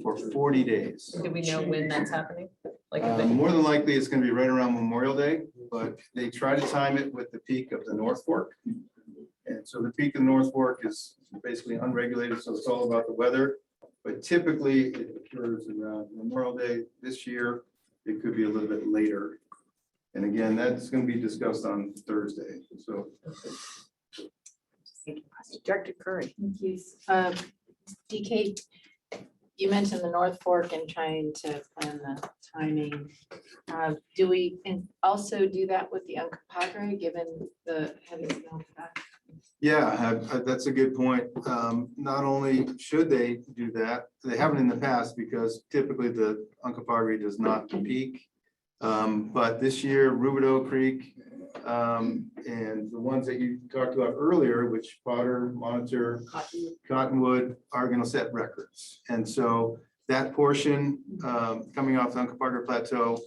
for 40 days. Do we know when that's happening? Like, if More than likely, it's gonna be right around Memorial Day, but they try to time it with the peak of the North Fork. And so the peak of the North Fork is basically unregulated, so it's all about the weather. But typically, it occurs around Memorial Day. This year, it could be a little bit later. And again, that's gonna be discussed on Thursday, so. Director Curry. Thank you. DK, you mentioned the North Fork and trying to plan the timing. Do we also do that with the Uncompahgre, given the heavy snowpack? Yeah, that's a good point. Not only should they do that, they haven't in the past because typically the Uncompahgre does not peak. But this year, Rubidoux Creek, and the ones that you talked about earlier, which Potter, Monitor, Cottonwood are gonna set records. And so that portion, coming off the Uncompahgre Plateau,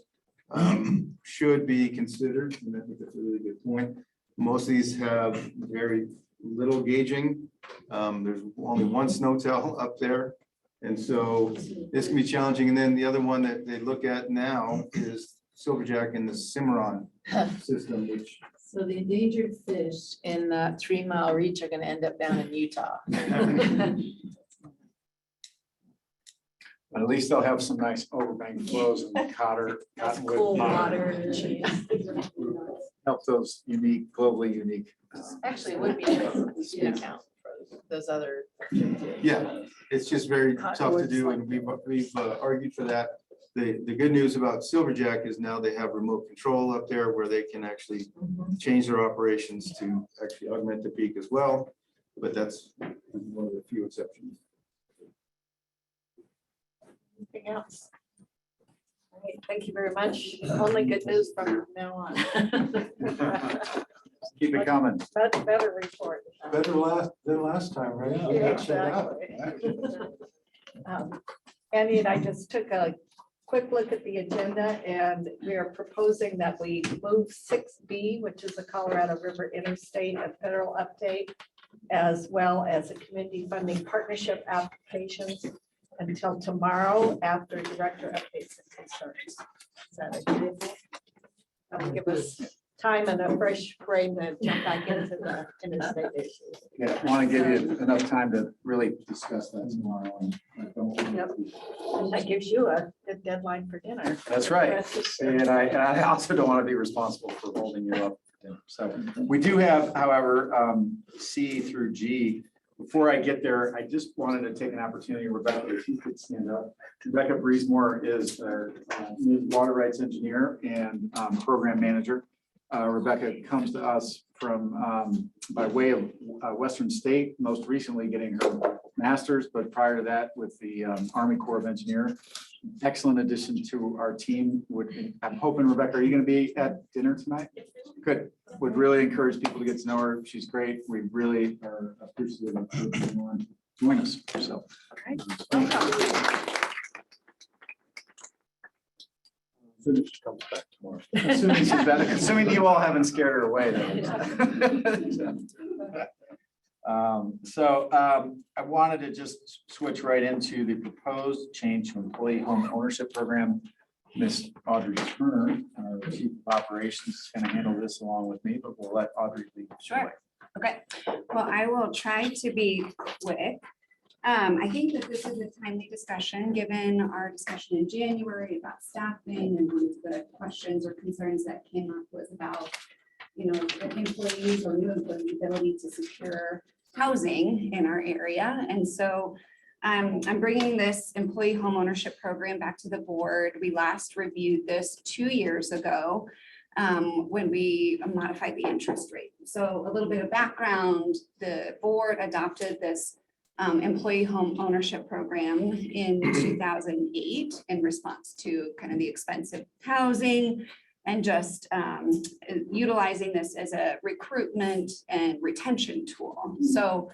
should be considered, and I think that's a really good point. Most of these have very little gauging. There's only one snowtail up there. And so this can be challenging. And then the other one that they look at now is Silverjack in the Cimarron system, which. So the endangered fish in that 3 Mile Reach are gonna end up down in Utah. But at least they'll have some nice overbank flows and Cool cottonwood. water. Help those unique, globally unique. Actually, it would be nice to count for those other. Yeah, it's just very tough to do, and we've argued for that. The good news about Silverjack is now they have remote control up there where they can actually change their operations to actually augment the peak as well. But that's one of the few exceptions. Anything else? All right, thank you very much. Only good news from now on. Keep it coming. Much better report. Better than last time, right? Yeah, exactly. Andy and I just took a quick look at the agenda, and we are proposing that we move 6B, which is the Colorado River Interstate and federal update, as well as the community funding partnership applications until tomorrow after director updates and concerns. Is that agreeable? That'll give us time and a fresh brain to jump back into the interstate issues. Yeah, I want to give you enough time to really discuss that tomorrow. And I don't- Yep. And that gives you a good deadline for dinner. That's right. And I also don't want to be responsible for holding you up. for dinner. So we do have, however, C through G. Before I get there, I just wanted to take an opportunity, Rebecca, if you could stand up. Rebecca Breezemore is our water rights engineer and program manager. Rebecca comes to us from by way of Western State, most recently getting her master's, but prior to that with the Army Corps of Engineers. Excellent addition to our team. I'm hoping, Rebecca, are you going to be at dinner tonight? Good. Would really encourage people to get to know her. She's great. We really are appreciative of her joining us. So. She comes back tomorrow. Assuming she's better, assuming you all haven't scared her away. I wanted to just switch right into the proposed change to employee home ownership program. Miss Audrey Turner, our Chief of Operations, is going to handle this along with me, but we'll let Audrey lead. Sure. Okay, well, I will try to be quick. I think that this is a timely discussion, given our discussion in January about staffing, and one of the questions or concerns that came up was about, the employees or new employees' ability to secure housing in our area. And so I'm bringing this employee home ownership program back to the board. We last reviewed this 2 years ago when we modified the interest rate. So a little bit of background, the board adopted this employee home ownership program in 2008 in response to kind of the expensive housing and just utilizing this as a recruitment and retention tool. So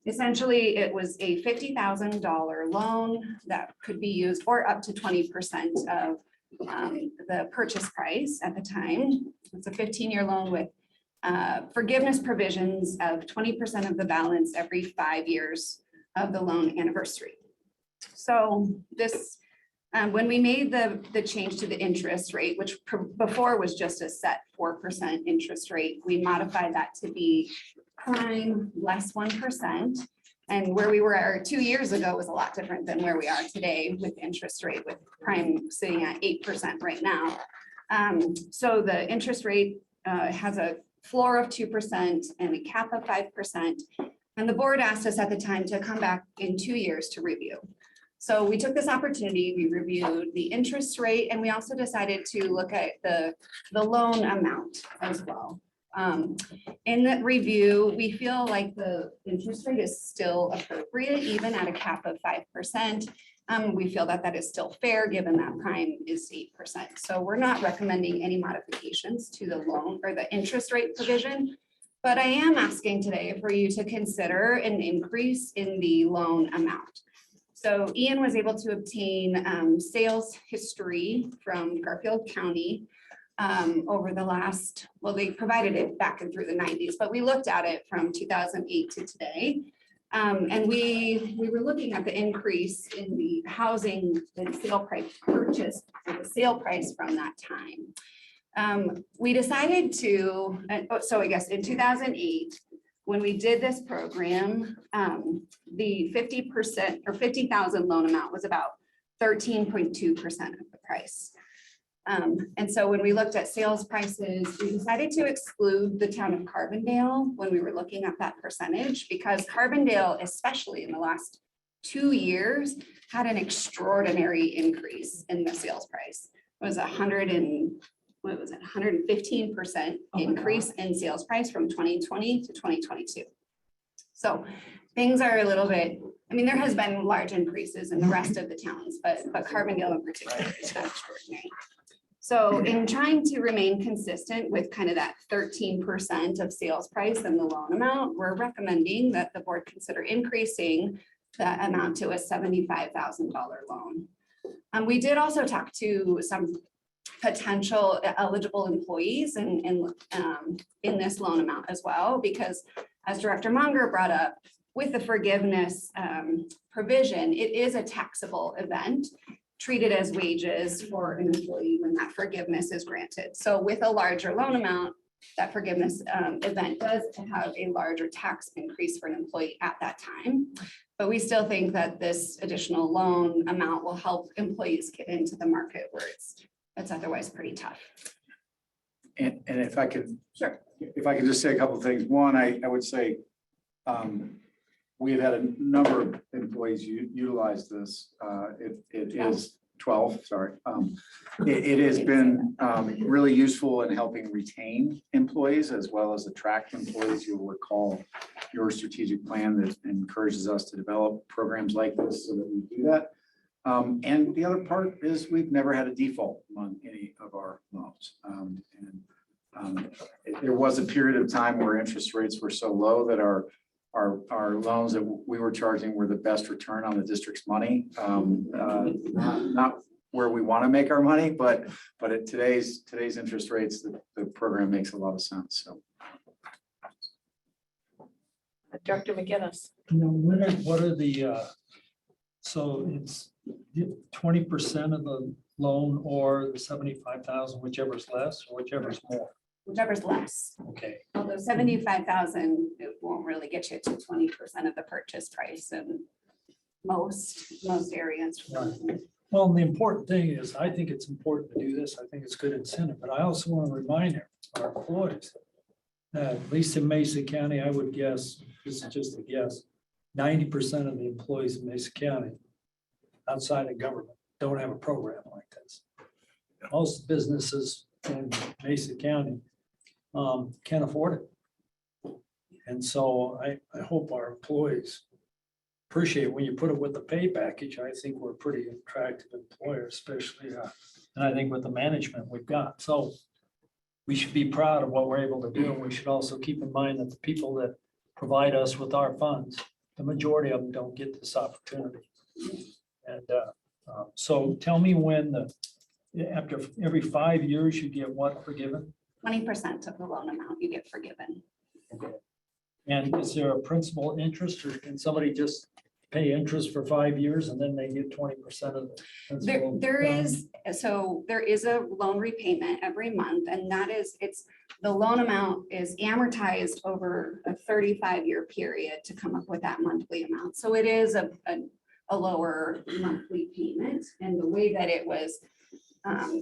essentially it was a $50,000 loan that could be used for up to 20% of the purchase price at the time. It's a 15-year loan with forgiveness provisions of 20% of the balance every 5 years of the loan anniversary. So this, when we made the change to the interest rate, which before was just a set 4% interest rate, we modified that to be prime less 1%. And where we were 2 years ago was a lot different than where we are today with interest rate, with prime sitting at 8% right now. So the interest rate has a floor of 2% and a cap of 5%. And the board asked us at the time to come back in 2 years to review. So we took this opportunity, we reviewed the interest rate, and we also decided to look at the loan amount as well. In that review, we feel like the interest rate is still appropriate, even at a cap of 5%. We feel that that is still fair, given that prime is 8%. So we're not recommending any modifications to the loan or the interest rate provision. But I am asking today for you to consider an increase in the loan amount. So Ian was able to obtain sales history from Garfield County over the last, well, they provided it back in through the 90s, but we looked at it from 2008 to today. And we were looking at the increase in the housing and sale price purchase, or the sale price from that time. We decided to, so I guess in 2008, when we did this program, the 50% or 50,000 loan amount was about 13.2% of the price. And so when we looked at sales prices, we decided to exclude the town of Carbondale when we were looking at that percentage, because Carbondale, especially in the last 2 years, had an extraordinary increase in the sales price. It was 115% increase in sales price from 2020 to 2022. So things are a little bit, I mean, there has been large increases in the rest of the towns, but Carbondale in particular is extraordinary. So in trying to remain consistent with kind of that 13% of sales price and the loan amount, we're recommending that the board consider increasing that amount to a $75,000 loan. We did also talk to some potential eligible employees in this loan amount as well, because as Director Munger brought up, with the forgiveness provision, it is a taxable event treated as wages for an employee when that forgiveness is granted. So with a larger loan amount, that forgiveness event does have a larger tax increase for an employee at that time. But we still think that this additional loan amount will help employees get into the market where it's otherwise pretty tough. And if I could. Sure. If I could just say a couple of things. One, I would say, we've had a number of employees utilize this. It is 12, sorry. It has been really useful in helping retain employees as well as attract employees. You'll recall your strategic plan that encourages us to develop programs like this so that we do that. And the other part is we've never had a default on any of our loans. There was a period of time where interest rates were so low that our loans that we were charging were the best return on the district's money. Not where we want to make our money, but at today's interest rates, the program makes a lot of sense. So. Dr. McGinnis. What are the, so it's 20% of the loan or the 75,000, whichever's less or whichever's more? Whichever's less. Okay. Although 75,000, it won't really get you to 20% of the purchase price in most areas. Right. Well, and the important thing is, I think it's important to do this. I think it's good incentive, but I also want to remind our employees that at least in Mesa County, I would guess, this is just a guess, 90% of the employees in Mesa County outside of government don't have a program like this. Most businesses in Mesa County can't afford it. And so I hope our employees appreciate when you put it with the pay package. I think we're a pretty attractive employer, especially, and I think with the management we've got. So we should be proud of what we're able to do. And we should also keep in mind that the people that provide us with our funds, the majority of them don't get this opportunity. And so tell me when after every 5 years, you get what forgiven? 20% of the loan amount you get forgiven. Okay. And is there a principal interest, or can somebody just pay interest for 5 years and then they get 20% of the principal? There is a loan repayment every month, and that is, the loan amount is amortized over a 35-year period to come up with that monthly amount. So it is a lower monthly payment. And the way that it was,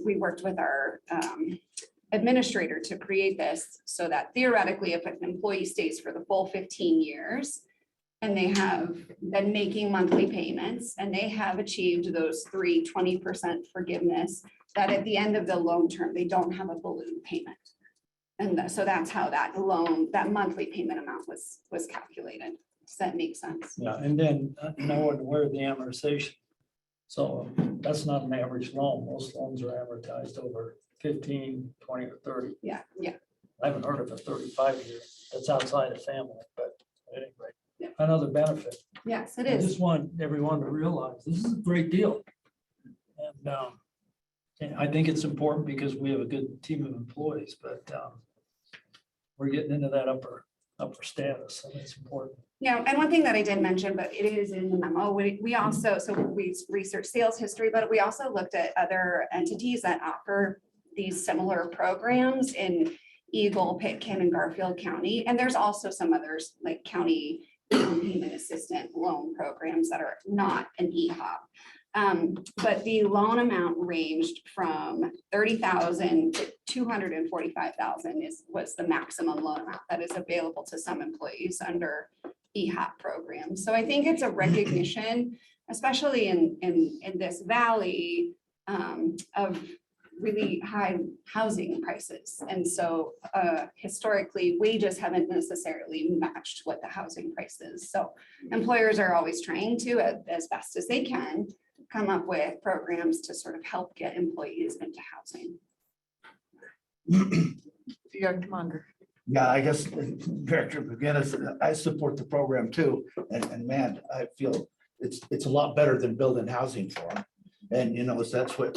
we worked with our administrator to create this so that theoretically, if an employee stays for the full 15 years and they have been making monthly payments and they have achieved those 20% forgiveness, that at the end of the loan term, they don't have a balloon payment. And so that's how that monthly payment amount was calculated. Does that make sense? Yeah, and then knowing where the amortization. So that's not an average loan. Most loans are amortized over 15, 20, or 30. Yeah. I haven't heard of a 35 year. That's outside of family, but anyway, Yeah. another benefit. Yes, it I is. just want everyone to realize this is a great deal. And I think it's important because we have a good team of employees, but we're getting into that upper status, and it's important. Yeah, and one thing that I did mention, but it is in the memo, we also, so we researched sales history, but we also looked at other entities that offer these similar programs in Eagle, Pitkin, and Garfield County. And there's also some others like county payment assistant loan programs that are not an EHOP. But the loan amount ranged from 30,000 to 245,000 was the maximum loan amount that is available to some employees under EHOP programs. So I think it's a recognition, especially in this valley, of really high housing prices. And so historically, wages haven't necessarily matched what the housing price is. So employers are always trying to, as best as they can, come up with programs to sort of help get employees into housing. Director Munger. Yeah, I guess Director McGinnis, I support the program too. And man, I feel it's a lot better than building housing for them. And that's what,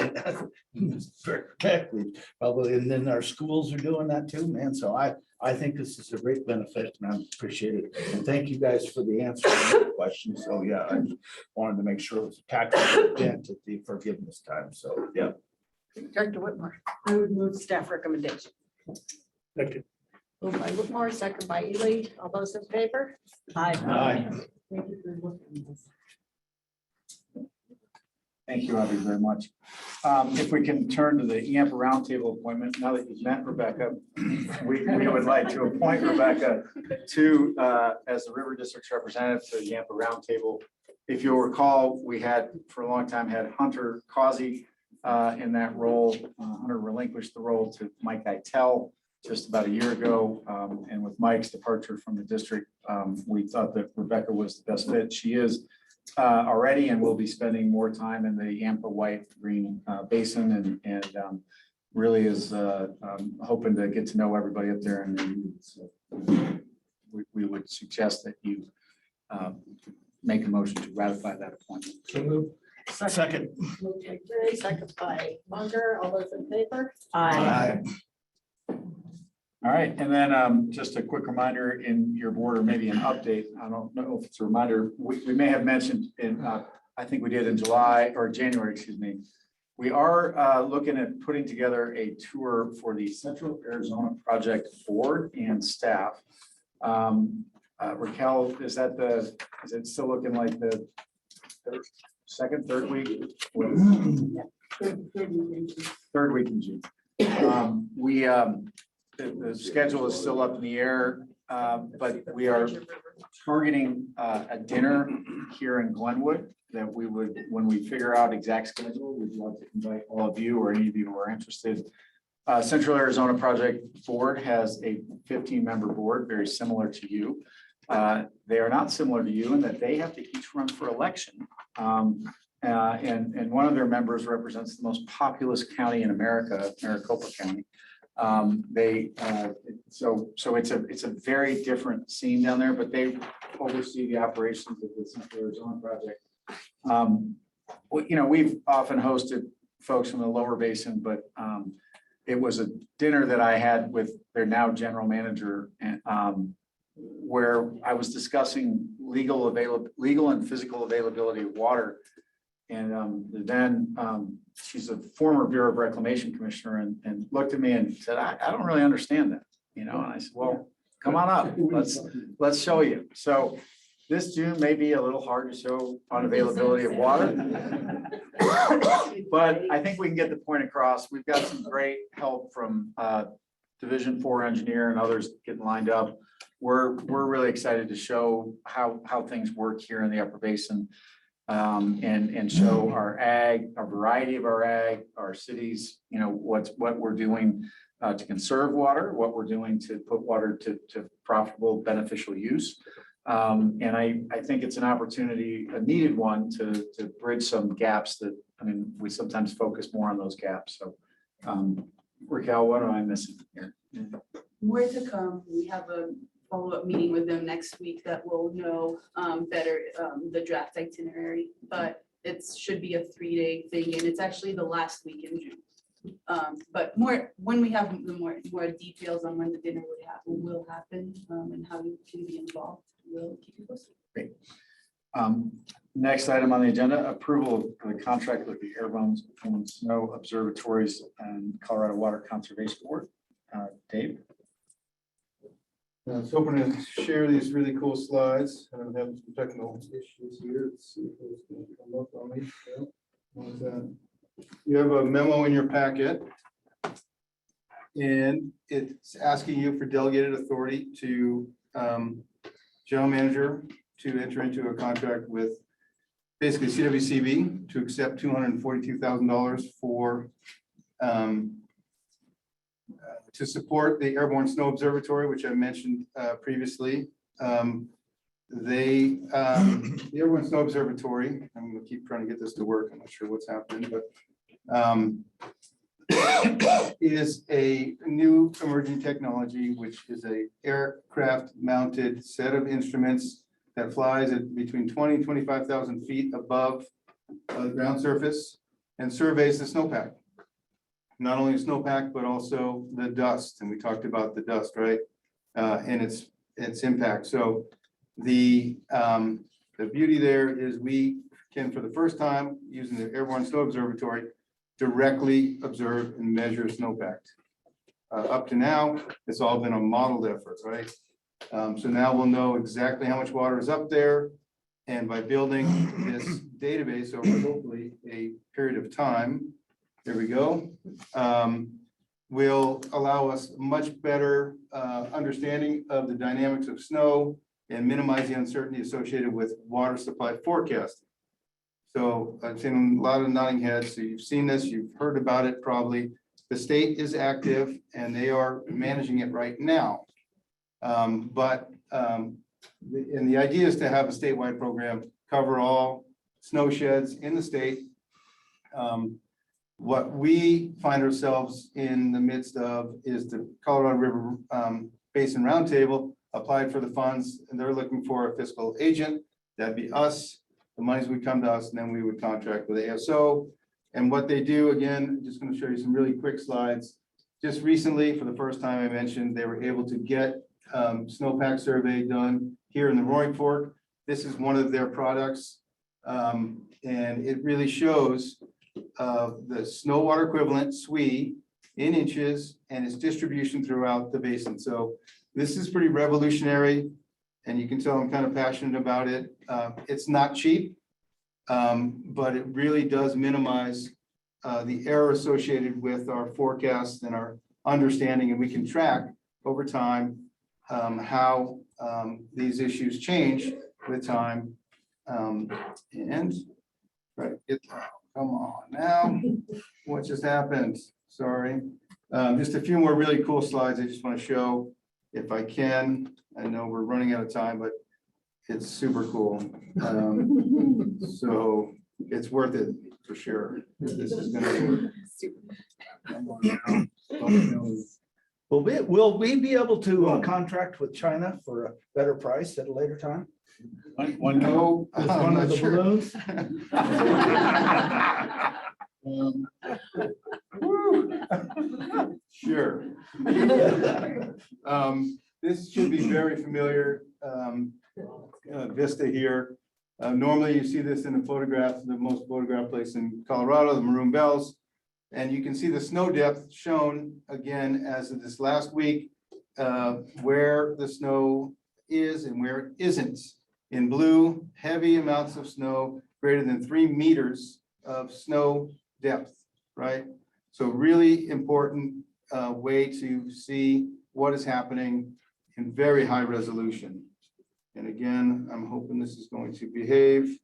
correctly, probably, and then our schools are doing that too, man. So I think this is a great benefit and I appreciate it. And thank you guys for the answer to the question. So yeah, I wanted to make sure it was tactical intent at the forgiveness time. So, yeah. Director Whitmore. I would move staff recommendation. Second. Moved by Whitmore, second by Ely. All those in favor? Aye. Thank you for looking at this. Thank you, Audrey, very much. If we can turn to the EAMP roundtable appointment, now that you've met Rebecca, we would like to appoint Rebecca to, as the River District's representative to the EAMP roundtable. If you'll recall, we had, for a long time, had Hunter Causey in that role. Hunter relinquished the role to Mike Itel just about a year ago. And with Mike's departure from the district, we thought that Rebecca was the best fit. She is already, and we'll be spending more time in the Yampa White Green Basin and really is hoping to get to know everybody up there. And so we would suggest that you make a motion to ratify that appointment. So moved. Second. Moved by Gray, second by Munger. All those in favor? Aye. All right, and then just a quick reminder in your board, or maybe an update. I don't know if it's a reminder. We may have mentioned in, I think we did in July or January, excuse me. We are looking at putting together a tour for the Central Arizona Project Board and staff. Raquel, is it still looking like the third week? Third week in June. The schedule is still up in the air, but we are targeting a dinner here in Glenwood that we would, when we figure out exact schedule, we'd love to invite all of you or any of you who are interested. Central Arizona Project Board has a 15-member board, very similar to you. They are not similar to you in that they have to each run for election. And one of their members represents the most populous county in America, Maricopa County. So it's a very different scene down there, but they oversee the operations of the Central Arizona Project. We've often hosted folks from the lower basin, but it was a dinner that I had with their now general manager, and where I was discussing legal and physical availability of water. And then she's a former Bureau of Reclamation commissioner and looked at me and said, I don't really understand that, And I said, well, come on up, let's show you. So this June may be a little hard to show on availability of water. But I think we can get the point across. We've got some great help from Division 4 engineer and others getting lined up. We're really excited to show how things work here in the Upper Basin. And show our ag, a variety of our ag, our cities, what we're doing to conserve water, what we're doing to put water to profitable, beneficial use. And I think it's an opportunity, a needed one, to bridge some gaps that, we sometimes focus more on those gaps. So Raquel, what am I missing here? More to come. We have a follow-up meeting with them next week that will know better the draft itinerary, but it should be a 3-day thing, and it's actually the last week in June. But more when we have the more details on when the dinner will happen and how you can be involved, we'll keep you posted. Great. Next item on the agenda, approval of the contract with the Airborne Snow Observatories and Colorado Water Conservation Board. Dave? I was hoping to share these really cool slides. I'm having some technical issues here. Let's see if it's going to come up on me. Yeah. How's that? You have a memo in your packet. And it's asking you for delegated authority to general manager to enter into a contract with basically CWCB to accept $242,000 for to support the Airborne Snow Observatory, which I mentioned previously. The Airborne Snow Observatory, I'm going to keep trying to get this to work. I'm not sure what's happening, but is a new emerging technology, which is a aircraft mounted set of instruments that flies at between 20 and 25,000 feet above the ground surface. and surveys the snowpack. Not only the snowpack, but also the dust, and we talked about the dust, right? And its impact. So the beauty there is we can, for the first time, using the Airborne Snow Observatory, directly observe and measure snowpack. Up to now, it's all been a modeled effort, right? So now we'll know exactly how much water is up there. And by building this database over hopefully a period of time, there we go, will allow us much better understanding of the dynamics of snow and minimize the uncertainty associated with water supply forecasting. So I've seen a lot of nodding heads. So you've seen this, you've heard about it probably. The state is active and they are managing it right now. And the idea is to have a statewide program cover all snow sheds in the state. What we find ourselves in the midst of is the Colorado River Basin Roundtable applied for the funds, and they're looking for a fiscal agent. That'd be us. The monies would come to us, and then we would contract with ASO. And what they do, again, just going to show you some really quick slides. Just recently, for the first time, I mentioned they were able to get snowpack survey done here in the Roaring Fork. This is one of their products, and it really shows the snow water equivalent SWE in inches and its distribution throughout the basin. So this is pretty revolutionary, and you can tell I'm kind of passionate about it. It's not cheap, but it really does minimize the error associated with our forecasts and our understanding, and we can track over time how these issues change with time. And right, come on now, what just happened? Sorry. Just a few more really cool slides I just want to show if I can. I know we're running out of time, but it's super cool. So it's worth it for sure. This is gonna work. Will we be able to contract with China for a better price at a later time? No, With I'm one not of the sure. balloons? Sure. This should be very familiar. Vista here. Normally you see this in a photograph, the most photographed place in Colorado, the Maroon Bells. And you can see the snow depth shown again as of this last week, where the snow is and where it isn't. In blue, heavy amounts of snow, greater than 3 meters of snow depth, right? So really important way to see what is happening in very high resolution. And again, I'm hoping this is going to behave.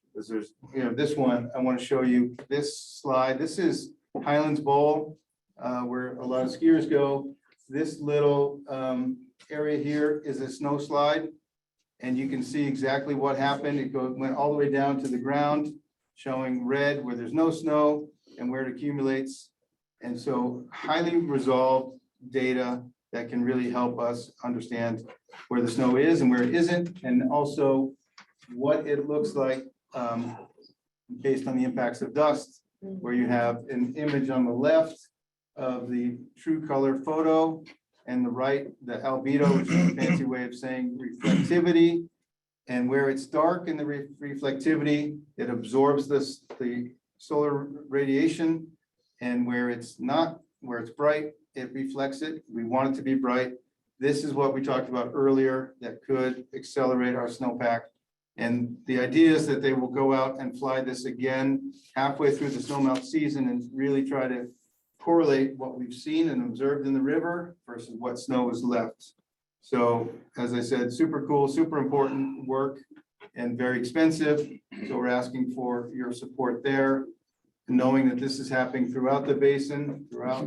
Because there's, this one, I want to show you this slide. This is Highlands Bowl, where a lot of skiers go. This little area here is a snow slide. And you can see exactly what happened. It went all the way down to the ground, showing red where there's no snow and where it accumulates. And so highly resolved data that can really help us understand where the snow is and where it isn't, and also what it looks like based on the impacts of dust, where you have an image on the left of the true color photo and the right, the albedo, which is a fancy way of saying reflectivity. And where it's dark in the reflectivity, it absorbs the solar radiation. And where it's not, where it's bright, it reflects it. We want it to be bright. This is what we talked about earlier that could accelerate our snowpack. And the idea is that they will go out and fly this again halfway through the snowmelt season and really try to correlate what we've seen and observed in the river versus what snow is left. So as I said, super cool, super important work and very expensive. So we're asking for your support there, knowing that this is happening throughout the basin, throughout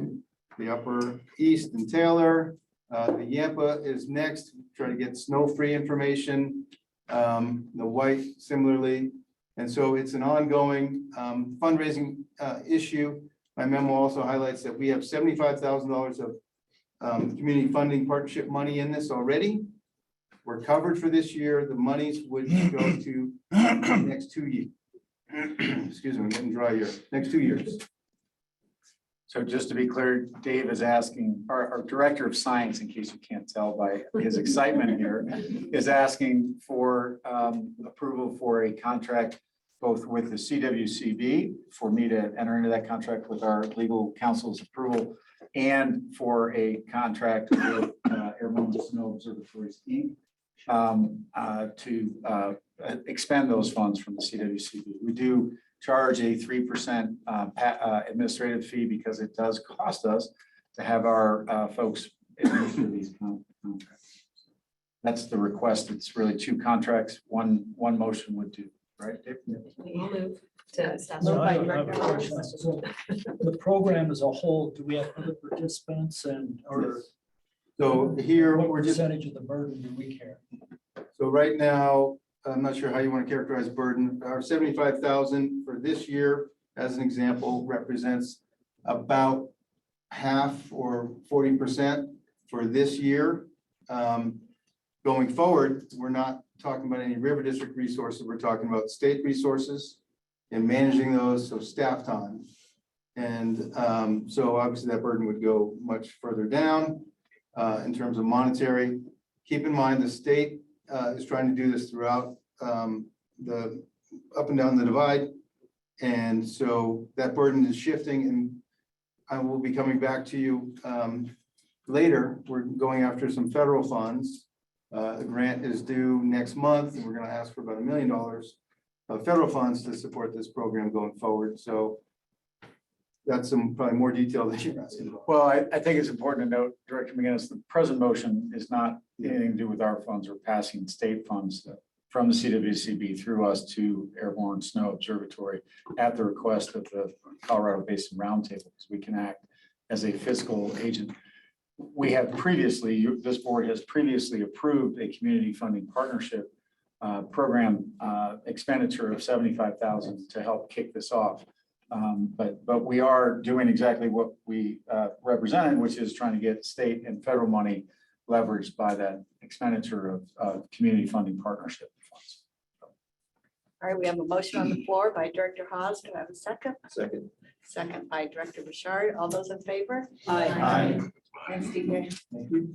the upper east and Taylor. The Yampa is next, try to get snow-free information. The White similarly. And so it's an ongoing fundraising issue. My memo also highlights that we have $75,000 of community funding partnership money in this already. We're covered for this year. The monies would go to the next 2 years. excuse me, I'm getting dry here, next 2 years. So just to be clear, Dave is asking, our Director of Science, in case you can't tell by his excitement here, is asking for approval for a contract both with the CWCB, for me to enter into that contract with our legal counsel's approval, and for a contract with Airborne Snow Observatories, Inc. To expend those funds from the CWCB. We do charge a 3% administrative fee because it does cost us to have our folks administer these contracts. That's the request. It's really 2 contracts. One motion would do, right, Dave? Move to establish. No, I Moved by have a Director question. Hawes. So the program as a whole, do we have other participants and, or So here, what we're just, percentage of the burden do we carry? so right now, I'm not sure how you want to characterize burden. Our 75,000 for this year, as an example, represents about half or 40% for this year. Going forward, we're not talking about any river district resources. We're talking about state resources and managing those, so staff time. And so obviously that burden would go much further down in terms of monetary. Keep in mind, the state is trying to do this throughout the up and down the divide. And so that burden is shifting, and I will be coming back to you later. We're going after some federal funds. The grant is due next month, and we're going to ask for about $1 million of federal funds to support this program going forward. So that's some probably more detail that you're asking about. Well, I think it's important to note, Director McGinnis, the present motion is not anything to do with our funds or passing state funds from the CWCB through us to Airborne Snow Observatory at the request of the Colorado Basin Roundtable, because we can act as a fiscal agent. We have previously, this board has previously approved a community funding partnership program expenditure of 75,000 to help kick this off. But we are doing exactly what we represented, which is trying to get state and federal money leveraged by that expenditure of community funding partnership funds. All right, we have a motion on the floor by Director Hawes. Do I have a second? Second. Second by Director Bouchard. All those in favor? Aye. Thanks, DK.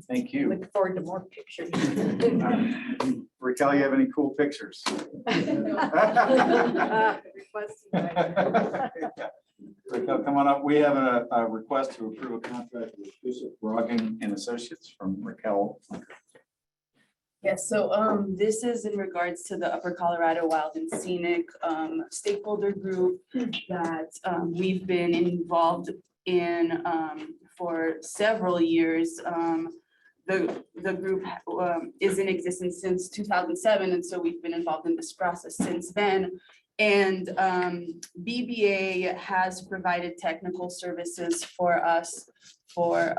Thank you. Look forward to more pictures. Raquel, you have any cool pictures? Requested by- Raquel, come on up. We have a request to approve a contract with Bishop Brogging and Associates from Raquel. Yes, so this is in regards to the Upper Colorado Wild and Scenic stakeholder group that we've been involved in for several years. The group is in existence since 2007, and so we've been involved in this process since then. And BBA has provided technical services for us for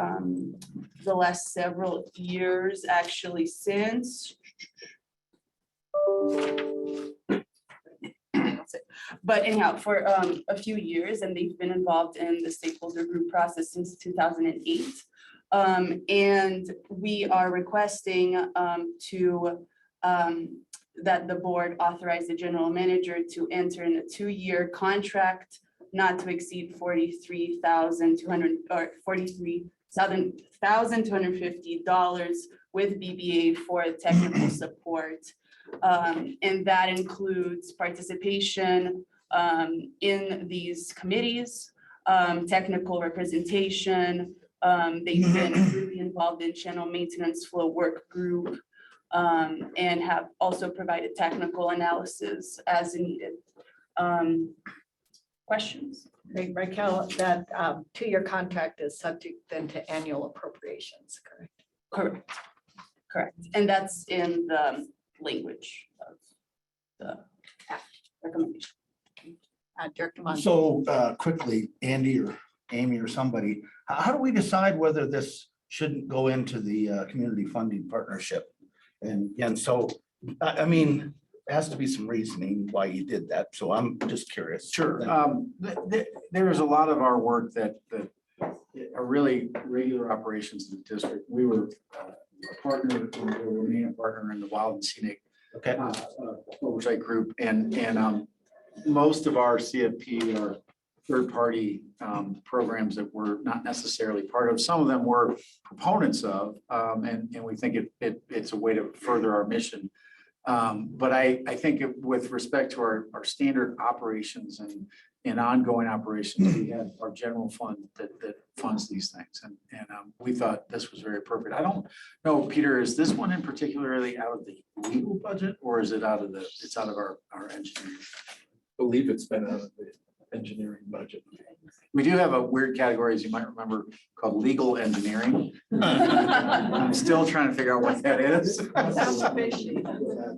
the last several years, actually since. But anyhow, for a few years, and they've been involved in the stakeholder group process since 2008. And we are requesting that the board authorize the general manager to enter in a 2-year contract not to exceed $43,200 or $43,250 with BBA for technical support. And that includes participation in these committees, technical representation. They've been really involved in channel maintenance flow work group, and have also provided technical analysis as needed. Questions? Great, Raquel, that 2-year contract is subject then to annual appropriations, correct? Correct, correct. And that's in the language of the recommendation. Director Monson. So quickly, Andy or Amy or somebody, how do we decide whether this shouldn't go into the community funding partnership? And so, I mean, there has to be some reasoning why you did that. So I'm just curious. Sure. There is a lot of our work that are really regular operations in the district. We were a partner, we remain a partner in the Wild and Scenic Okay. Oversight Group, and most of our CFP are third-party programs that we're not necessarily part of. Some of them we're proponents of, and we think it's a way to further our mission. But I think with respect to our standard operations and ongoing operations, we have our general fund that funds these things. And we thought this was very appropriate. I don't know, Peter, is this one in particularly out of the legal budget or is it it's out of our engineering? Believe it's been out of the engineering budget. We do have a weird category, as you might remember, called legal engineering. I'm still trying to figure out what that is. Sounds fishy.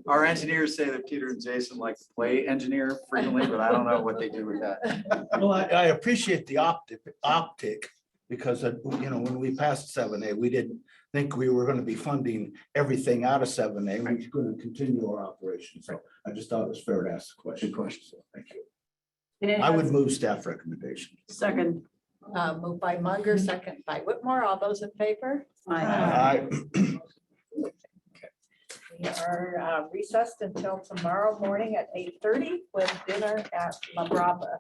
Our engineers say that Peter and Jason like to play engineer frequently, but I don't know what they do with that. Well, I appreciate the optic because, when we passed 7A, we didn't think we were going to be funding everything out of 7A. We're going to continue our operation. So I just thought it was fair to ask the question. Good question. So thank you. And it I would has- move staff recommendation. Second. Moved by Munger, second by Whitmore. All those in favor? Aye. We are recessed until tomorrow morning at 8:30 with dinner at La Brava.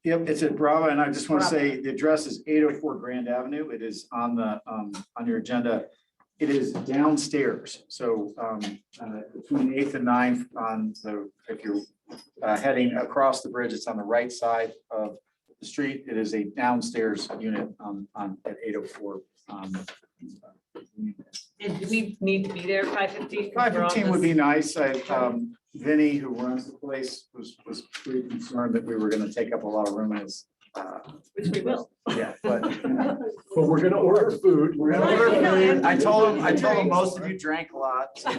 Yep, it's at Brava, and I just want to say the address is 804 Grand Avenue. It is on on your agenda. It is downstairs, so between 8th and 9th if you're heading across the bridge, it's on the right side of the street. It is a downstairs unit at 804. And do we need to be there 5:15? 5:15 would be nice. Vinny, who runs the place, was pretty concerned that we were going to take up a lot of room in his. Which we will. Yeah, but But we're gonna order food. we're gonna order food. I told him most of you drank a lot. So,